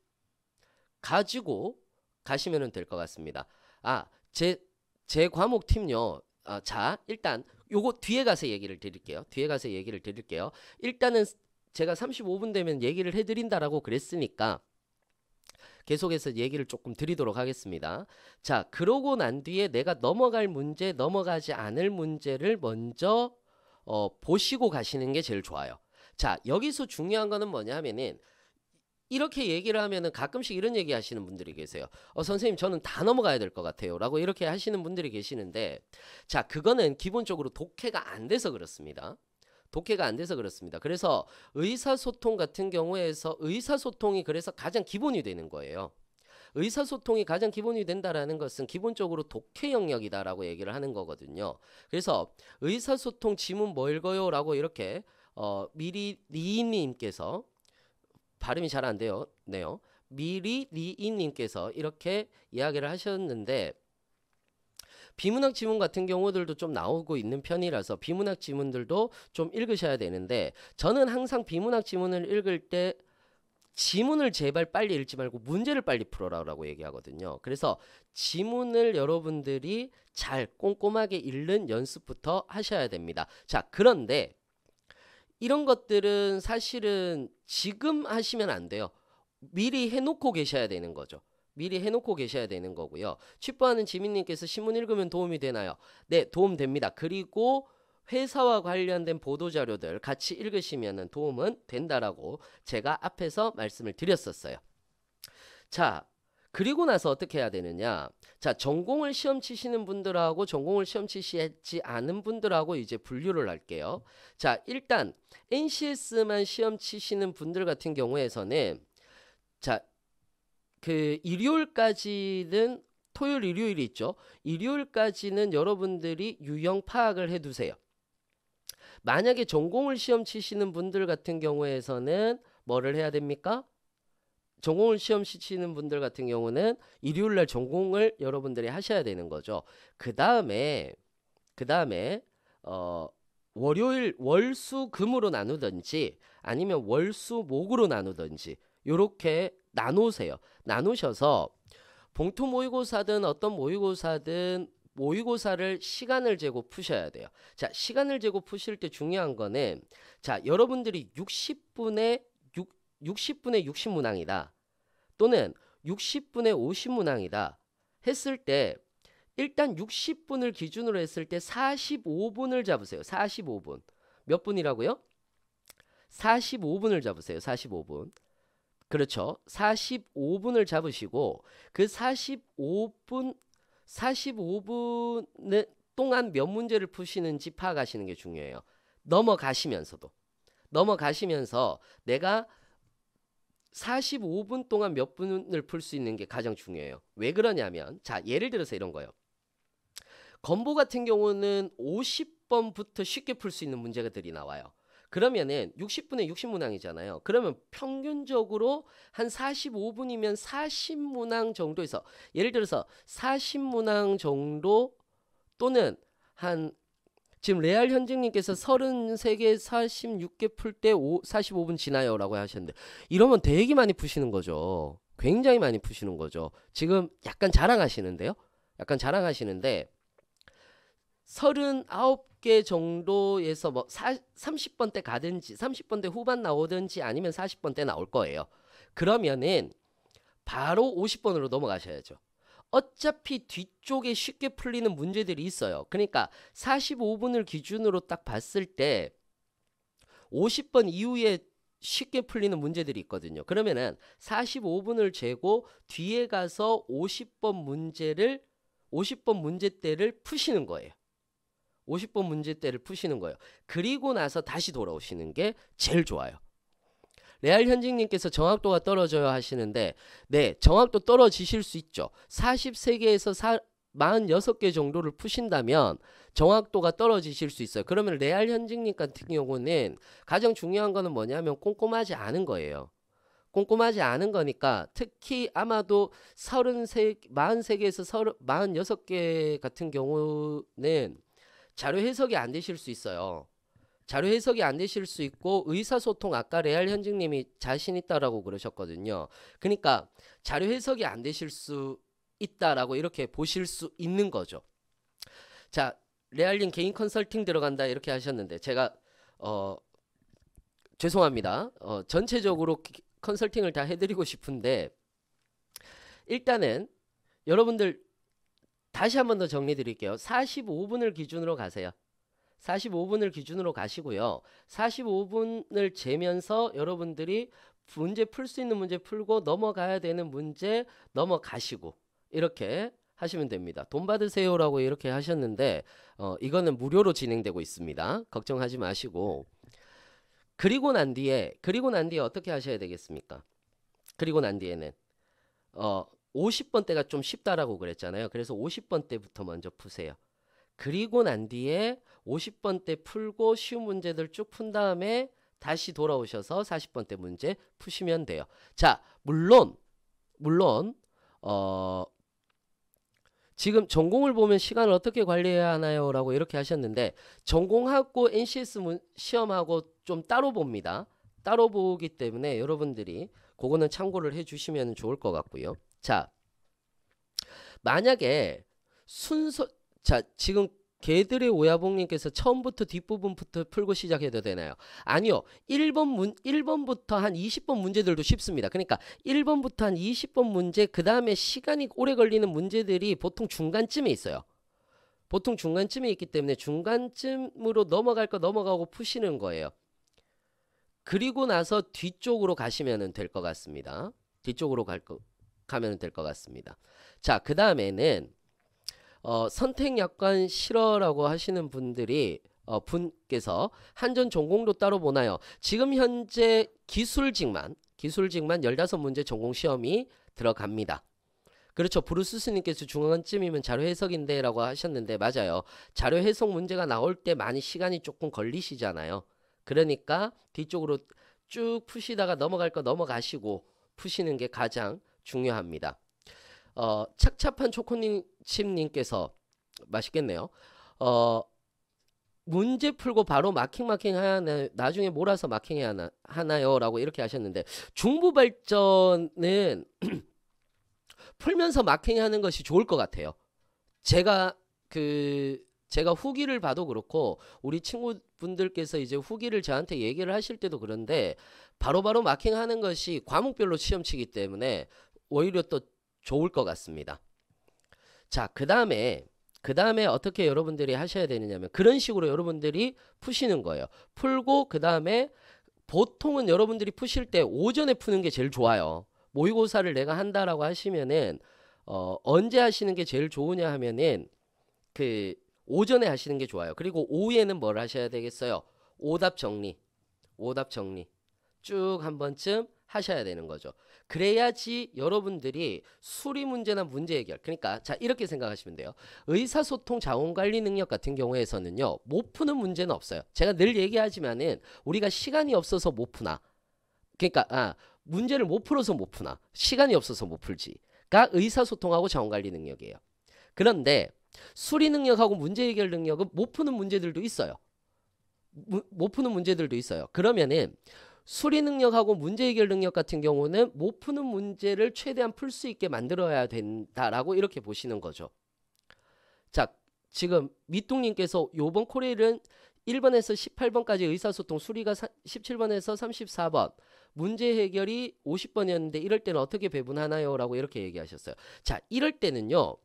가지고 가시면 될 것 같습니다. 제 과목 팀요. 자, 일단 요거 뒤에 가서 얘기를 드릴게요. 일단은 제가 35분 되면 얘기를 해드린다라고 그랬으니까 계속해서 얘기를 조금 드리도록 하겠습니다. 자, 그러고 난 뒤에 내가 넘어갈 문제, 넘어가지 않을 문제를 먼저 보시고 가시는 게 제일 좋아요. 자, 여기서 중요한 거는 뭐냐 하면은, 이렇게 얘기를 하면은 가끔씩 이런 얘기 하시는 분들이 계세요. 선생님, 저는 다 넘어가야 될 것 같아요 라고 이렇게 하시는 분들이 계시는데, 자, 그거는 기본적으로 독해가 안 돼서 그렇습니다. 그래서 의사소통 같은 경우에서 의사소통이 그래서 가장 기본이 되는 거예요. 의사소통이 가장 기본이 된다라는 것은 기본적으로 독해 영역이다라고 얘기를 하는 거거든요. 그래서 의사소통 지문 뭐 읽어요 라고 이렇게 미리 리인님께서, 발음이 잘 안 돼요. 네요. 미리 리인님께서 이렇게 이야기를 하셨는데, 비문학 지문 같은 경우들도 좀 나오고 있는 편이라서 비문학 지문들도 좀 읽으셔야 되는데, 저는 항상 비문학 지문을 읽을 때 지문을 제발 빨리 읽지 말고 문제를 빨리 풀어라라고 얘기하거든요. 그래서 지문을 여러분들이 잘 꼼꼼하게 읽는 연습부터 하셔야 됩니다. 자, 그런데 이런 것들은 사실은 지금 하시면 안 돼요. 미리 해놓고 계셔야 되는 거죠. 미리 해놓고 계셔야 되는 거고요. 취뽀하는 지민님께서 신문 읽으면 도움이 되나요? 네, 도움됩니다. 그리고 회사와 관련된 보도자료들 같이 읽으시면 도움은 된다라고 제가 앞에서 말씀을 드렸었어요. 자, 그리고 나서 어떻게 해야 되느냐. 자, 전공을 시험 치시는 분들하고 전공을 시험 치시지 않은 분들하고 이제 분류를 할게요. 자, 일단 NCS만 시험 치시는 분들 같은 경우에서는, 자, 일요일까지는, 토요일 일요일이 있죠. 일요일까지는 여러분들이 유형 파악을 해두세요. 만약에 전공을 시험 치시는 분들 같은 경우에서는 뭐를 해야 됩니까? 전공을 시험 치시는 분들 같은 경우는 일요일날 전공을 여러분들이 하셔야 되는 거죠. 그 다음에 월요일 월수금으로 나누든지 아니면 월수목으로 나누든지 요렇게 나누세요. 나누셔서 봉투 모의고사든 어떤 모의고사든 모의고사를 시간을 재고 푸셔야 돼요. 자, 시간을 재고 푸실 때 중요한 거는, 자, 여러분들이 60분에 60문항이다. 또는 60분의 50문항이다 했을 때 일단 60분을 기준으로 했을 때 45분을 잡으세요. 45분. 몇 분이라고요? 45분을 잡으세요. 45분. 그렇죠. 45분을 잡으시고 그 45분 동안 몇 문제를 푸시는지 파악하시는 게 중요해요. 넘어가시면서 내가 45분 동안 몇 분을 풀 수 있는 게 가장 중요해요. 왜 그러냐면 자, 예를 들어서 이런 거예요. 건보 같은 경우는 50번부터 쉽게 풀 수 있는 문제들이 나와요. 그러면은 60분에 60문항이잖아요. 그러면 평균적으로 한 45분이면 40문항 정도에서 예를 들어서 40문항 정도 또는 한 지금 레알 현직님께서 33개 46개 풀 때 45분 지나요 라고 하셨는데 이러면 되게 많이 푸시는 거죠. 굉장히 많이 푸시는 거죠. 지금 약간 자랑하시는데요. 약간 자랑하시는데 39개 정도에서 뭐 30번대 가든지 30번대 후반 나오든지 아니면 40번대 나올 거예요. 그러면은 바로 50번으로 넘어가셔야죠. 어차피 뒤쪽에 쉽게 풀리는 문제들이 있어요. 그러니까 45분을 기준으로 딱 봤을 때 50번 이후에 쉽게 풀리는 문제들이 있거든요. 그러면은 45분을 재고 뒤에 가서 50번 문제대를 푸시는 거예요. 50번 문제대를 푸시는 거예요. 그리고 나서 다시 돌아오시는 게 제일 좋아요. 레알 현직님께서 정확도가 떨어져요 하시는데 네, 정확도 떨어지실 수 있죠. 43개에서 46개 정도를 푸신다면 정확도가 떨어지실 수 있어요. 그러면 레알 현직님 같은 경우는 가장 중요한 거는 뭐냐면 꼼꼼하지 않은 거예요. 꼼꼼하지 않은 거니까 특히 아마도 43개에서 46개 같은 경우는 자료 해석이 안 되실 수 있어요. 자료 해석이 안 되실 수 있고 의사소통 아까 레알 현직님이 자신 있다라고 그러셨거든요. 그러니까 자료 해석이 안 되실 수 있다라고 이렇게 보실 수 있는 거죠. 자, 레알님 개인 컨설팅 들어간다 이렇게 하셨는데 제가 죄송합니다. 전체적으로 컨설팅을 다 해드리고 싶은데 일단은 여러분들 다시 한 번 더 정리 드릴게요. 45분을 기준으로 가세요. 45분을 기준으로 가시고요. 45분을 재면서 여러분들이 문제 풀 수 있는 문제 풀고 넘어가야 되는 문제 넘어가시고 이렇게 하시면 됩니다. 돈 받으세요라고 이렇게 하셨는데 이거는 무료로 진행되고 있습니다. 걱정하지 마시고 그리고 난 뒤에 어떻게 하셔야 되겠습니까? 그리고 난 뒤에는 50번대가 좀 쉽다라고 그랬잖아요. 그래서 50번대부터 먼저 푸세요. 그리고 난 뒤에 50번대 풀고 쉬운 문제들 쭉 푼 다음에 다시 돌아오셔서 40번대 문제 푸시면 돼요. 자, 물론 지금 전공을 보면 시간을 어떻게 관리해야 하나요? 라고 이렇게 하셨는데 전공하고 NCS 시험하고 좀 따로 봅니다. 따로 보기 때문에 여러분들이 그거는 참고를 해주시면 좋을 것 같고요. 자, 만약에 자, 지금 개들의 오야봉님께서 처음부터 뒷부분부터 풀고 시작해도 되나요? 아니요. 1번부터 한 20번 문제들도 쉽습니다. 그러니까 1번부터 한 20번 문제 그 다음에 시간이 오래 걸리는 문제들이 보통 중간쯤에 있어요. 보통 중간쯤에 있기 때문에 중간쯤으로 넘어갈 거 넘어가고 푸시는 거예요. 그리고 나서 뒤쪽으로 가시면 될 것 같습니다. 뒤쪽으로 가면 될 것 같습니다. 자, 그 다음에는 선택 약관 싫어라고 하시는 분께서 한전 전공도 따로 보나요? 지금 현재 기술직만 15문제 전공 시험이 들어갑니다. 그렇죠. 브루스스님께서 중간쯤이면 자료 해석인데 라고 하셨는데 맞아요. 자료 해석 문제가 나올 때 많이 시간이 조금 걸리시잖아요. 그러니까 뒤쪽으로 쭉 푸시다가 넘어갈 거 넘어가시고 푸시는 게 가장 중요합니다. 착잡한 초코칩님께서 맛있겠네요. 문제 풀고 바로 마킹 하나요? 나중에 몰아서 마킹해야 하나요? 라고 이렇게 하셨는데 중부발전은 풀면서 마킹하는 것이 좋을 것 같아요. 제가 후기를 봐도 그렇고 우리 친구분들께서 이제 후기를 저한테 얘기를 하실 때도 그런데 바로바로 마킹하는 것이 과목별로 시험 치기 때문에 오히려 또 좋을 것 같습니다. 자, 그 다음에 어떻게 여러분들이 하셔야 되느냐면 그런 식으로 여러분들이 푸시는 거예요. 풀고 그 다음에 보통은 여러분들이 푸실 때 오전에 푸는 게 제일 좋아요. 모의고사를 내가 한다라고 하시면은 언제 하시는 게 제일 좋으냐 하면은 그 오전에 하시는 게 좋아요. 그리고 오후에는 뭘 하셔야 되겠어요? 오답 정리 쭉 한 번쯤 하셔야 되는 거죠. 그래야지 여러분들이 수리 문제나 문제 해결, 그러니까 자 이렇게 생각하시면 돼요. 의사소통 자원관리 능력 같은 경우에서는요, 못 푸는 문제는 없어요. 제가 늘 얘기하지만은 우리가 시간이 없어서 못 푸나, 그러니까 문제를 못 풀어서 못 푸나, 시간이 없어서 못 풀지가 의사소통하고 자원관리 능력이에요. 그런데 수리 능력하고 문제 해결 능력은 못 푸는 문제들도 있어요. 못 푸는 문제들도 있어요. 그러면은 수리 능력하고 문제 해결 능력 같은 경우는 못 푸는 문제를 최대한 풀 수 있게 만들어야 된다라고 이렇게 보시는 거죠. 자, 지금 미뚱님께서 요번 코레일은 1번에서 18번까지 의사소통 수리가 17번에서 34번, 문제 해결이 50번이었는데 이럴 때는 어떻게 배분하나요? 라고 이렇게 얘기하셨어요. 자, 이럴 때는요,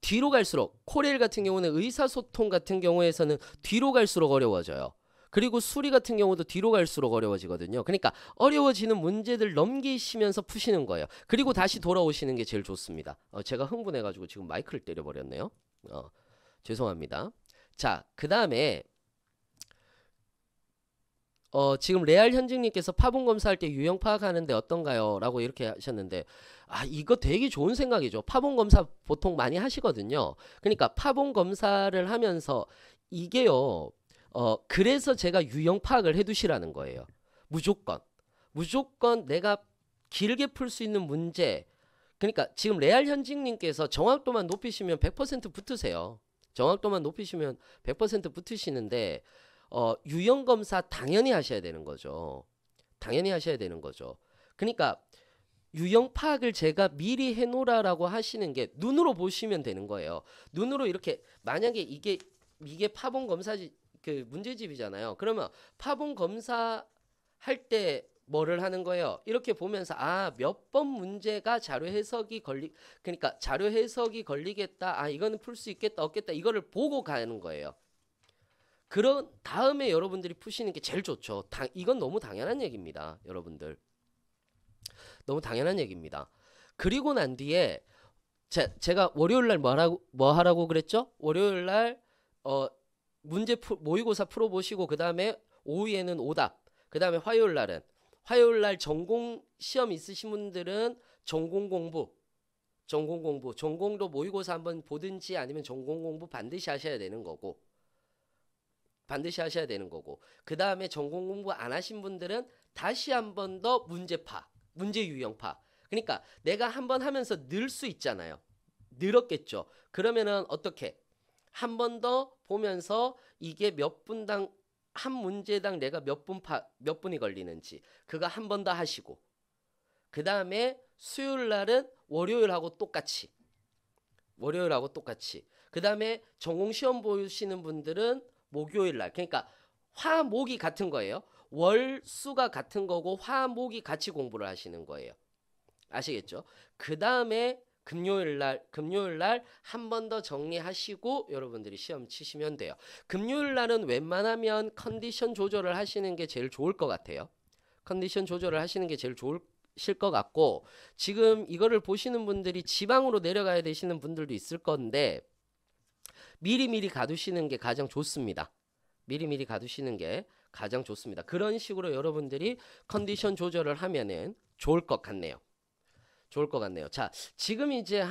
뒤로 갈수록 코레일 같은 경우는 의사소통 같은 경우에서는 뒤로 갈수록 어려워져요. 그리고 수리 같은 경우도 뒤로 갈수록 어려워지거든요. 그러니까 어려워지는 문제들 넘기시면서 푸시는 거예요. 그리고 다시 돌아오시는 게 제일 좋습니다. 제가 흥분해가지고 지금 마이크를 때려버렸네요. 죄송합니다. 자, 그 다음에 지금 레알 현직님께서 파본 검사할 때 유형 파악하는데 어떤가요? 라고 이렇게 하셨는데, 이거 되게 좋은 생각이죠. 파본 검사 보통 많이 하시거든요. 그러니까 파본 검사를 하면서 이게요, 그래서 제가 유형 파악을 해두시라는 거예요. 무조건 내가 길게 풀 수 있는 문제. 그러니까 지금 레알 현직님께서 정확도만 높이시면 100% 붙으세요. 정확도만 높이시면 100% 붙으시는데, 유형 검사 당연히 하셔야 되는 거죠. 당연히 하셔야 되는 거죠. 그러니까 유형 파악을 제가 미리 해놓으라고 하시는 게 눈으로 보시면 되는 거예요. 눈으로 이렇게, 만약에 이게 파본 검사지 그 문제집이잖아요. 그러면 파본 검사 할 때 뭐를 하는 거예요? 이렇게 보면서 몇 번 문제가 자료 해석이 그러니까 자료 해석이 걸리겠다. 이거는 풀 수 있겠다 없겠다. 이거를 보고 가는 거예요. 그런 다음에 여러분들이 푸시는 게 제일 좋죠. 이건 너무 당연한 얘기입니다. 여러분들. 너무 당연한 얘기입니다. 그리고 난 뒤에 제가 월요일날 뭐 하라고 그랬죠? 월요일날 모의고사 풀어보시고 그 다음에 오후에는 오답, 그 다음에 화요일날 전공 시험 있으신 분들은 전공 공부, 전공도 모의고사 한번 보든지 아니면 전공 공부 반드시 하셔야 되는 거고, 그 다음에 전공 공부 안 하신 분들은 다시 한 번 더 문제 유형 파. 그러니까 내가 한번 하면서 늘 수 있잖아요. 늘었겠죠. 그러면은 어떻게? 한 번 더 보면서 이게 몇 분당 한 문제당 내가 몇 분이 걸리는지 그거 한 번 더 하시고, 그 다음에 수요일 날은 월요일하고 똑같이 그 다음에 전공 시험 보시는 분들은 목요일 날, 그러니까 화목이 같은 거예요. 월수가 같은 거고 화목이 같이 공부를 하시는 거예요. 아시겠죠? 그 다음에 금요일 날 한 번 더 정리하시고 여러분들이 시험 치시면 돼요. 금요일 날은 웬만하면 컨디션 조절을 하시는 게 제일 좋을 것 같아요. 컨디션 조절을 하시는 게 제일 좋으실 것 같고, 지금 이거를 보시는 분들이 지방으로 내려가야 되시는 분들도 있을 건데 미리미리 가두시는 게 가장 좋습니다. 그런 식으로 여러분들이 컨디션 조절을 하면은 좋을 것 같네요. 자, 지금 이제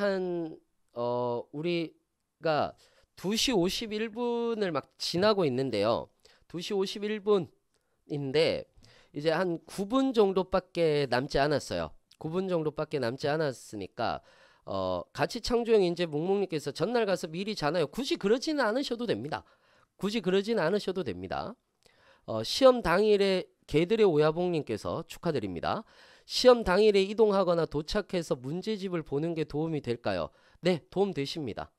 우리가 2시 51분을 막 지나고 있는데요. 2시 51분인데 이제 한 9분 정도밖에 남지 않았어요. 9분 정도밖에 남지 않았으니까 같이 창조형 인재 묵묵님께서 전날 가서 미리 자나요? 굳이 그러지는 않으셔도 됩니다. 시험 당일에 개들의 오야봉님께서 축하드립니다. 시험 당일에 이동하거나 도착해서 문제집을 보는 게 도움이 될까요? 네, 도움 되십니다.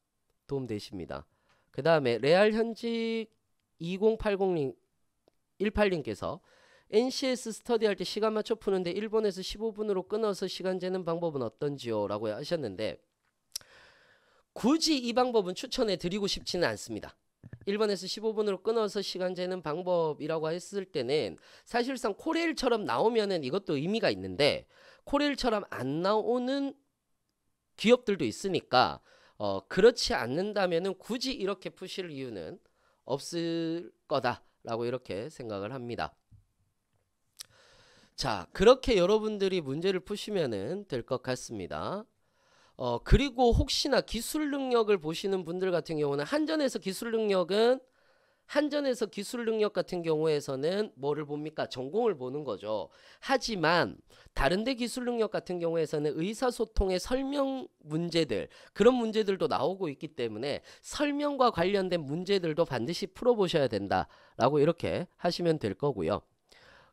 그 다음에 레알 현직 2080님 18님께서 NCS 스터디할 때 시간 맞춰 푸는데 1번에서 15분으로 끊어서 시간 재는 방법은 어떤지요? 라고 하셨는데 굳이 이 방법은 추천해 드리고 싶지는 않습니다. 1번에서 15분으로 끊어서 시간 재는 방법이라고 했을 때는 사실상 코레일처럼 나오면은 이것도 의미가 있는데 코레일처럼 안 나오는 기업들도 있으니까 그렇지 않는다면은 굳이 이렇게 푸실 이유는 없을 거다라고 이렇게 생각을 합니다. 자, 그렇게 여러분들이 문제를 푸시면은 될 것 같습니다. 그리고 혹시나 기술 능력을 보시는 분들 같은 경우는 한전에서 기술 능력 같은 경우에서는 뭐를 봅니까? 전공을 보는 거죠. 하지만 다른데 기술 능력 같은 경우에서는 의사소통의 설명 문제들, 그런 문제들도 나오고 있기 때문에 설명과 관련된 문제들도 반드시 풀어보셔야 된다라고 이렇게 하시면 될 거고요.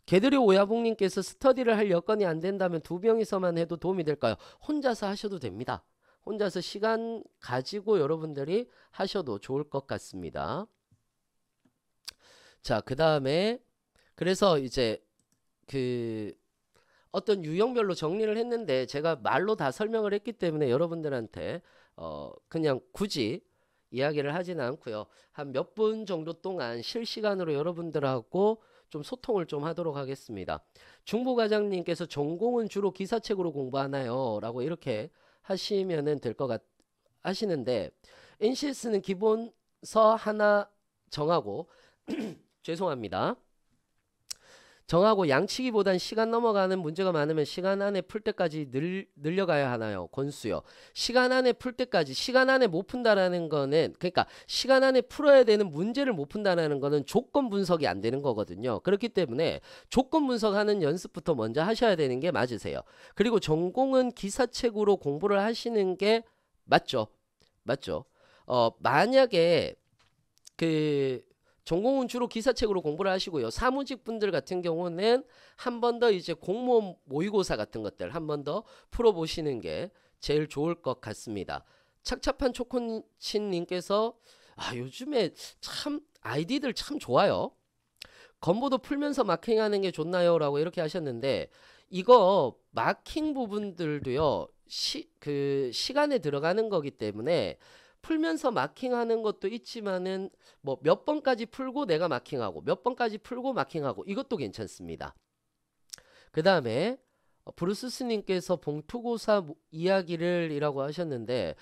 개들이 오야봉님께서 스터디를 할 여건이 안 된다면 2명이서만 해도 도움이 될까요? 혼자서 하셔도 됩니다. 혼자서 시간 가지고 여러분들이 하셔도 좋을 것 같습니다. 자, 그 다음에 그래서 이제 그 어떤 유형별로 정리를 했는데 제가 말로 다 설명을 했기 때문에 여러분들한테 그냥 굳이 이야기를 하지는 않고요. 한 몇 분 정도 동안 실시간으로 여러분들하고 좀 소통을 좀 하도록 하겠습니다. 중부과장님께서 전공은 주로 기사책으로 공부하나요? 라고 이렇게 하시면은 될 것 하시는데 NCS는 기본서 하나 정하고 죄송합니다. 정하고 양치기보단 시간 넘어가는 문제가 많으면 시간 안에 풀 때까지 늘려가야 하나요? 권수요. 시간 안에 풀 때까지, 시간 안에 못 푼다라는 거는, 그러니까 시간 안에 풀어야 되는 문제를 못 푼다라는 거는 조건 분석이 안 되는 거거든요. 그렇기 때문에 조건 분석하는 연습부터 먼저 하셔야 되는 게 맞으세요. 그리고 전공은 기사책으로 공부를 하시는 게 맞죠. 맞죠. 만약에 전공은 주로 기사책으로 공부를 하시고요. 사무직 분들 같은 경우는 한 번 더 이제 공무원 모의고사 같은 것들 한 번 더 풀어보시는 게 제일 좋을 것 같습니다. 착잡한 초코친님께서 요즘에 참 아이디들 참 좋아요. 건보도 풀면서 마킹하는 게 좋나요? 라고 이렇게 하셨는데 이거 마킹 부분들도요. 시간에 들어가는 거기 때문에 풀면서 마킹하는 것도 있지만은 뭐 몇 번까지 풀고 내가 마킹하고 몇 번까지 풀고 마킹하고 이것도 괜찮습니다. 그 다음에 브루스스님께서 봉투고사 이야기를 이라고 하셨는데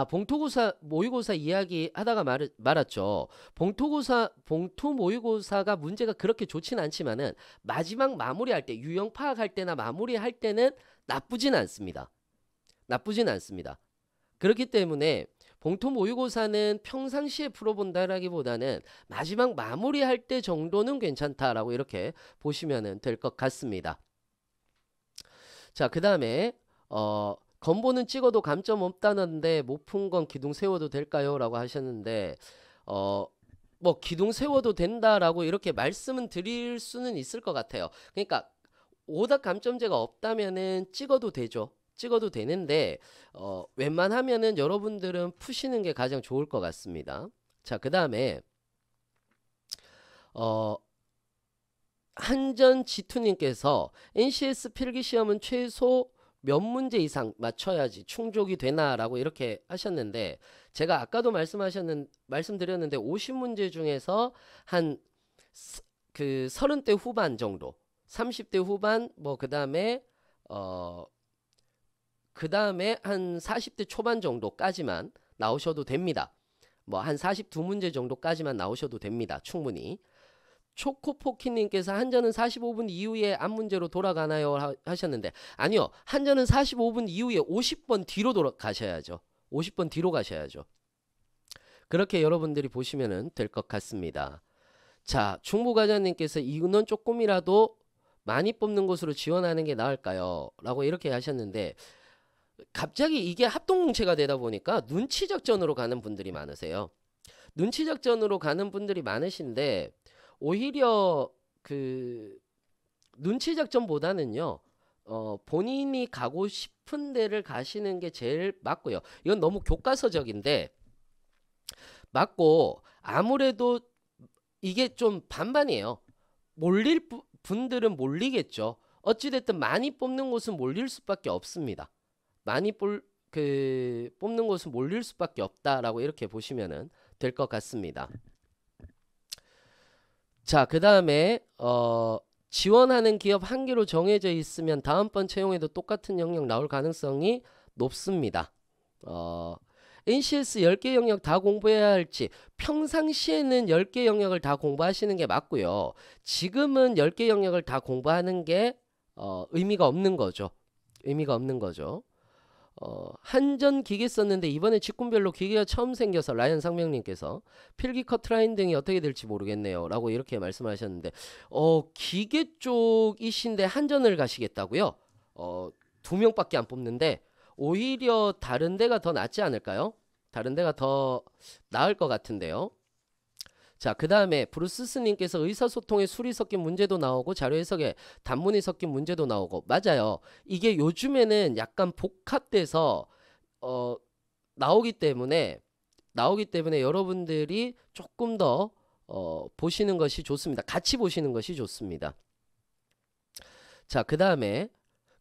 봉투고사 모의고사 이야기 하다가 말았죠. 봉투 모의고사가 문제가 그렇게 좋진 않지만은 마지막 마무리할 때 유형 파악할 때나 마무리할 때는 나쁘진 않습니다. 나쁘진 않습니다. 그렇기 때문에 봉투 모의고사는 평상시에 풀어본다라기보다는 마지막 마무리할 때 정도는 괜찮다라고 이렇게 보시면 될 것 같습니다. 자, 그 다음에 건보는 찍어도 감점 없다는데 못 푼 건 기둥 세워도 될까요? 라고 하셨는데 뭐 기둥 세워도 된다라고 이렇게 말씀은 드릴 수는 있을 것 같아요. 그러니까 오답 감점제가 없다면은 찍어도 되죠. 찍어도 되는데 웬만하면은 여러분들은 푸시는 게 가장 좋을 것 같습니다. 자, 그 다음에 한전 G2님께서 NCS 필기시험은 최소 몇 문제 이상 맞춰야지 충족이 되나 라고 이렇게 하셨는데 제가 아까도 말씀드렸는데 50문제 중에서 한 30대 후반 정도 30대 후반 뭐 그 다음에 한 40대 초반 정도까지만 나오셔도 됩니다. 뭐 한 42문제 정도까지만 나오셔도 됩니다. 충분히. 초코포키님께서 한전은 45분 이후에 앞문제로 돌아가나요? 하셨는데 아니요. 한전은 45분 이후에 50번 뒤로 가셔야죠. 50번 뒤로 가셔야죠. 그렇게 여러분들이 보시면 될 것 같습니다. 자, 중부과장님께서 이는 조금이라도 많이 뽑는 곳으로 지원하는 게 나을까요? 라고 이렇게 하셨는데 갑자기 이게 합동공채가 되다 보니까 눈치작전으로 가는 분들이 많으세요. 눈치작전으로 가는 분들이 많으신데 오히려 눈치작전보다는요 본인이 가고 싶은 데를 가시는 게 제일 맞고요. 이건 너무 교과서적인데 맞고 아무래도 이게 좀 반반이에요. 몰릴 분들은 몰리겠죠. 어찌됐든 많이 뽑는 곳은 몰릴 수밖에 없습니다. 많이 뽑는 곳은 몰릴 수밖에 없다라고 이렇게 보시면 될 것 같습니다. 자, 그 다음에 지원하는 기업 한 개로 정해져 있으면 다음번 채용에도 똑같은 영역 나올 가능성이 높습니다. NCS 10개 영역 다 공부해야 할지, 평상시에는 10개 영역을 다 공부하시는 게 맞고요. 지금은 10개 영역을 다 공부하는 게 의미가 없는 거죠. 의미가 없는 거죠. 한전 기계 썼는데 이번에 직군별로 기계가 처음 생겨서 라이언 상명님께서 필기 커트라인 등이 어떻게 될지 모르겠네요 라고 이렇게 말씀하셨는데, 기계 쪽이신데 한전을 가시겠다고요? 2명밖에 안 뽑는데 오히려 다른 데가 더 낫지 않을까요? 다른 데가 더 나을 것 같은데요. 자, 그 다음에 브루스스님께서 의사소통에 술이 섞인 문제도 나오고 자료 해석에 단문이 섞인 문제도 나오고, 맞아요. 이게 요즘에는 약간 복합돼서 나오기 때문에 여러분들이 조금 더 보시는 것이 좋습니다. 같이 보시는 것이 좋습니다. 자, 그 다음에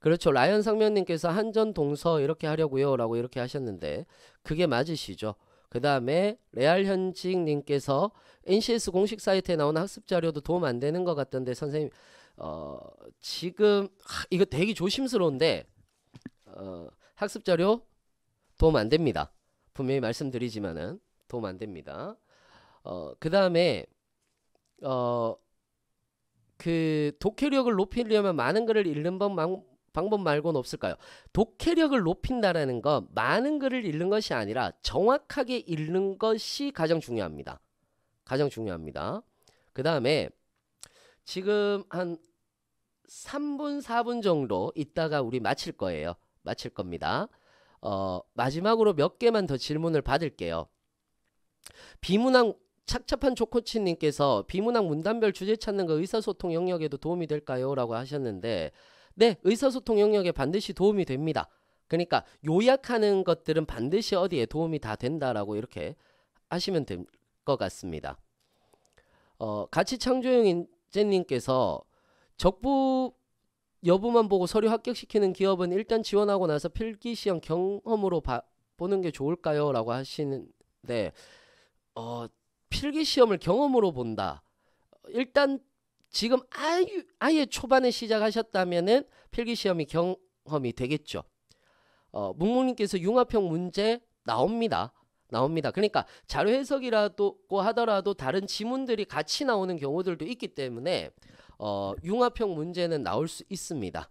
그렇죠. 라이언 상면님께서 한전 동서 이렇게 하려고요 라고 이렇게 하셨는데 그게 맞으시죠. 그 다음에 레알 현직님께서 NCS 공식 사이트에 나오는 학습 자료도 도움 안 되는 것 같던데 선생님, 지금 이거 되게 조심스러운데 학습 자료 도움 안 됩니다. 분명히 말씀드리지만은 도움 안 됩니다. 그 다음에 그 독해력을 높이려면 많은 글을 읽는 방법 말고는 없을까요? 독해력을 높인다라는 건 많은 글을 읽는 것이 아니라 정확하게 읽는 것이 가장 중요합니다. 가장 중요합니다. 그 다음에 지금 한 3분 4분 정도 있다가 우리 마칠 거예요. 마칠 겁니다. 마지막으로 몇 개만 더 질문을 받을게요. 비문학 착잡한 조코치님께서 비문학 문단별 주제 찾는 거 의사소통 영역에도 도움이 될까요? 라고 하셨는데, 네, 의사소통 영역에 반드시 도움이 됩니다. 그러니까 요약하는 것들은 반드시 어디에 도움이 다 된다라고 이렇게 하시면 될 것 같습니다. 가치창조형 인재님께서 적부 여부만 보고 서류 합격시키는 기업은 일단 지원하고 나서 필기시험 경험으로 보는 게 좋을까요? 라고 하시는데, 필기시험을 경험으로 본다. 일단 지금 아예 초반에 시작하셨다면은 필기시험이 경험이 되겠죠. 묵묵님께서 융합형 문제 나옵니다. 그러니까 자료 해석이라도 하더라도 다른 지문들이 같이 나오는 경우들도 있기 때문에 융합형 문제는 나올 수 있습니다.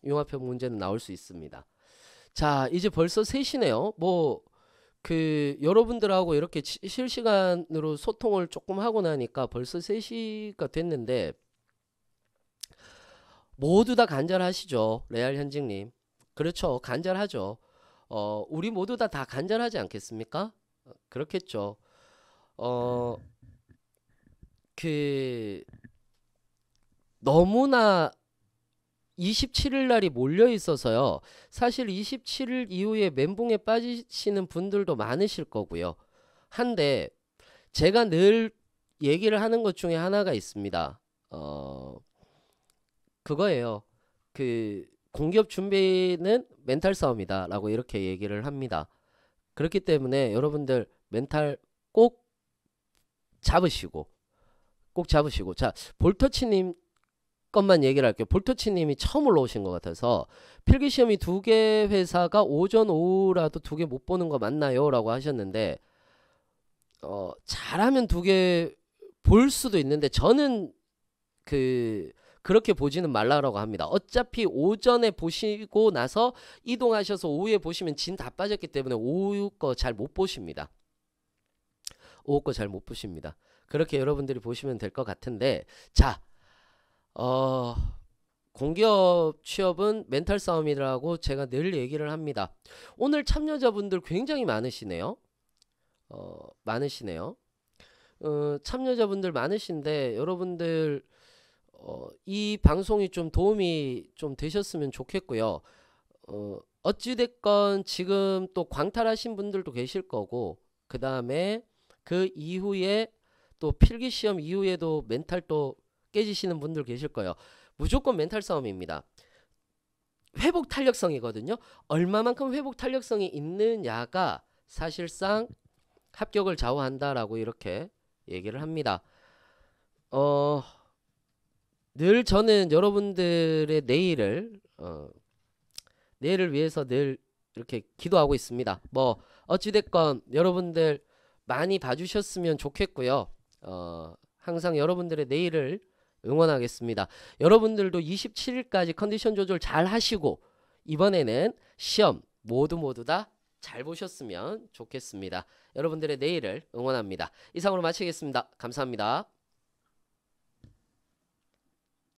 융합형 문제는 나올 수 있습니다. 자, 이제 벌써 3시네요. 여러분들하고 이렇게 실시간으로 소통을 조금 하고 나니까 벌써 3시가 됐는데 모두 다 간절하시죠. 레알 현직님. 그렇죠. 간절하죠. 우리 모두 다 간절하지 않겠습니까? 그렇겠죠. 너무나 27일 날이 몰려 있어서요. 사실 27일 이후에 멘붕에 빠지시는 분들도 많으실 거고요. 한데 제가 늘 얘기를 하는 것 중에 하나가 있습니다. 그거예요. 공기업 준비는 멘탈 싸움이다 라고 이렇게 얘기를 합니다. 그렇기 때문에 여러분들 멘탈 꼭 잡으시고 자, 볼터치님 것만 얘기를 할게요. 볼터치님이 처음 올라오신 것 같아서 필기시험이 2개 회사가 오전 오후라도 2개 못 보는 거 맞나요? 라고 하셨는데 잘하면 2개 볼 수도 있는데 저는 그렇게 보지는 말라고 합니다. 어차피 오전에 보시고 나서 이동하셔서 오후에 보시면 진 다 빠졌기 때문에 오후 거 잘 못 보십니다. 오후 거 잘 못 보십니다. 그렇게 여러분들이 보시면 될 것 같은데, 자, 공기업 취업은 멘탈 싸움이라고 제가 늘 얘기를 합니다. 오늘 참여자분들 굉장히 많으시네요. 참여자분들 많으신데 여러분들 이 방송이 좀 도움이 좀 되셨으면 좋겠고요. 어찌됐건 지금 또 광탈하신 분들도 계실 거고, 그 다음에 그 이후에 또 필기시험 이후에도 멘탈 또 깨지시는 분들 계실 거예요. 무조건 멘탈 싸움입니다. 회복 탄력성이거든요. 얼마만큼 회복 탄력성이 있느냐가 사실상 합격을 좌우한다라고 이렇게 얘기를 합니다. 늘 저는 여러분들의 내일을 위해서 늘 이렇게 기도하고 있습니다. 뭐 어찌됐건 여러분들 많이 봐주셨으면 좋겠고요. 항상 여러분들의 내일을 응원하겠습니다. 여러분들도 27일까지 컨디션 조절 잘 하시고 이번에는 시험 모두 다 잘 보셨으면 좋겠습니다. 여러분들의 내일을 응원합니다. 이상으로 마치겠습니다. 감사합니다.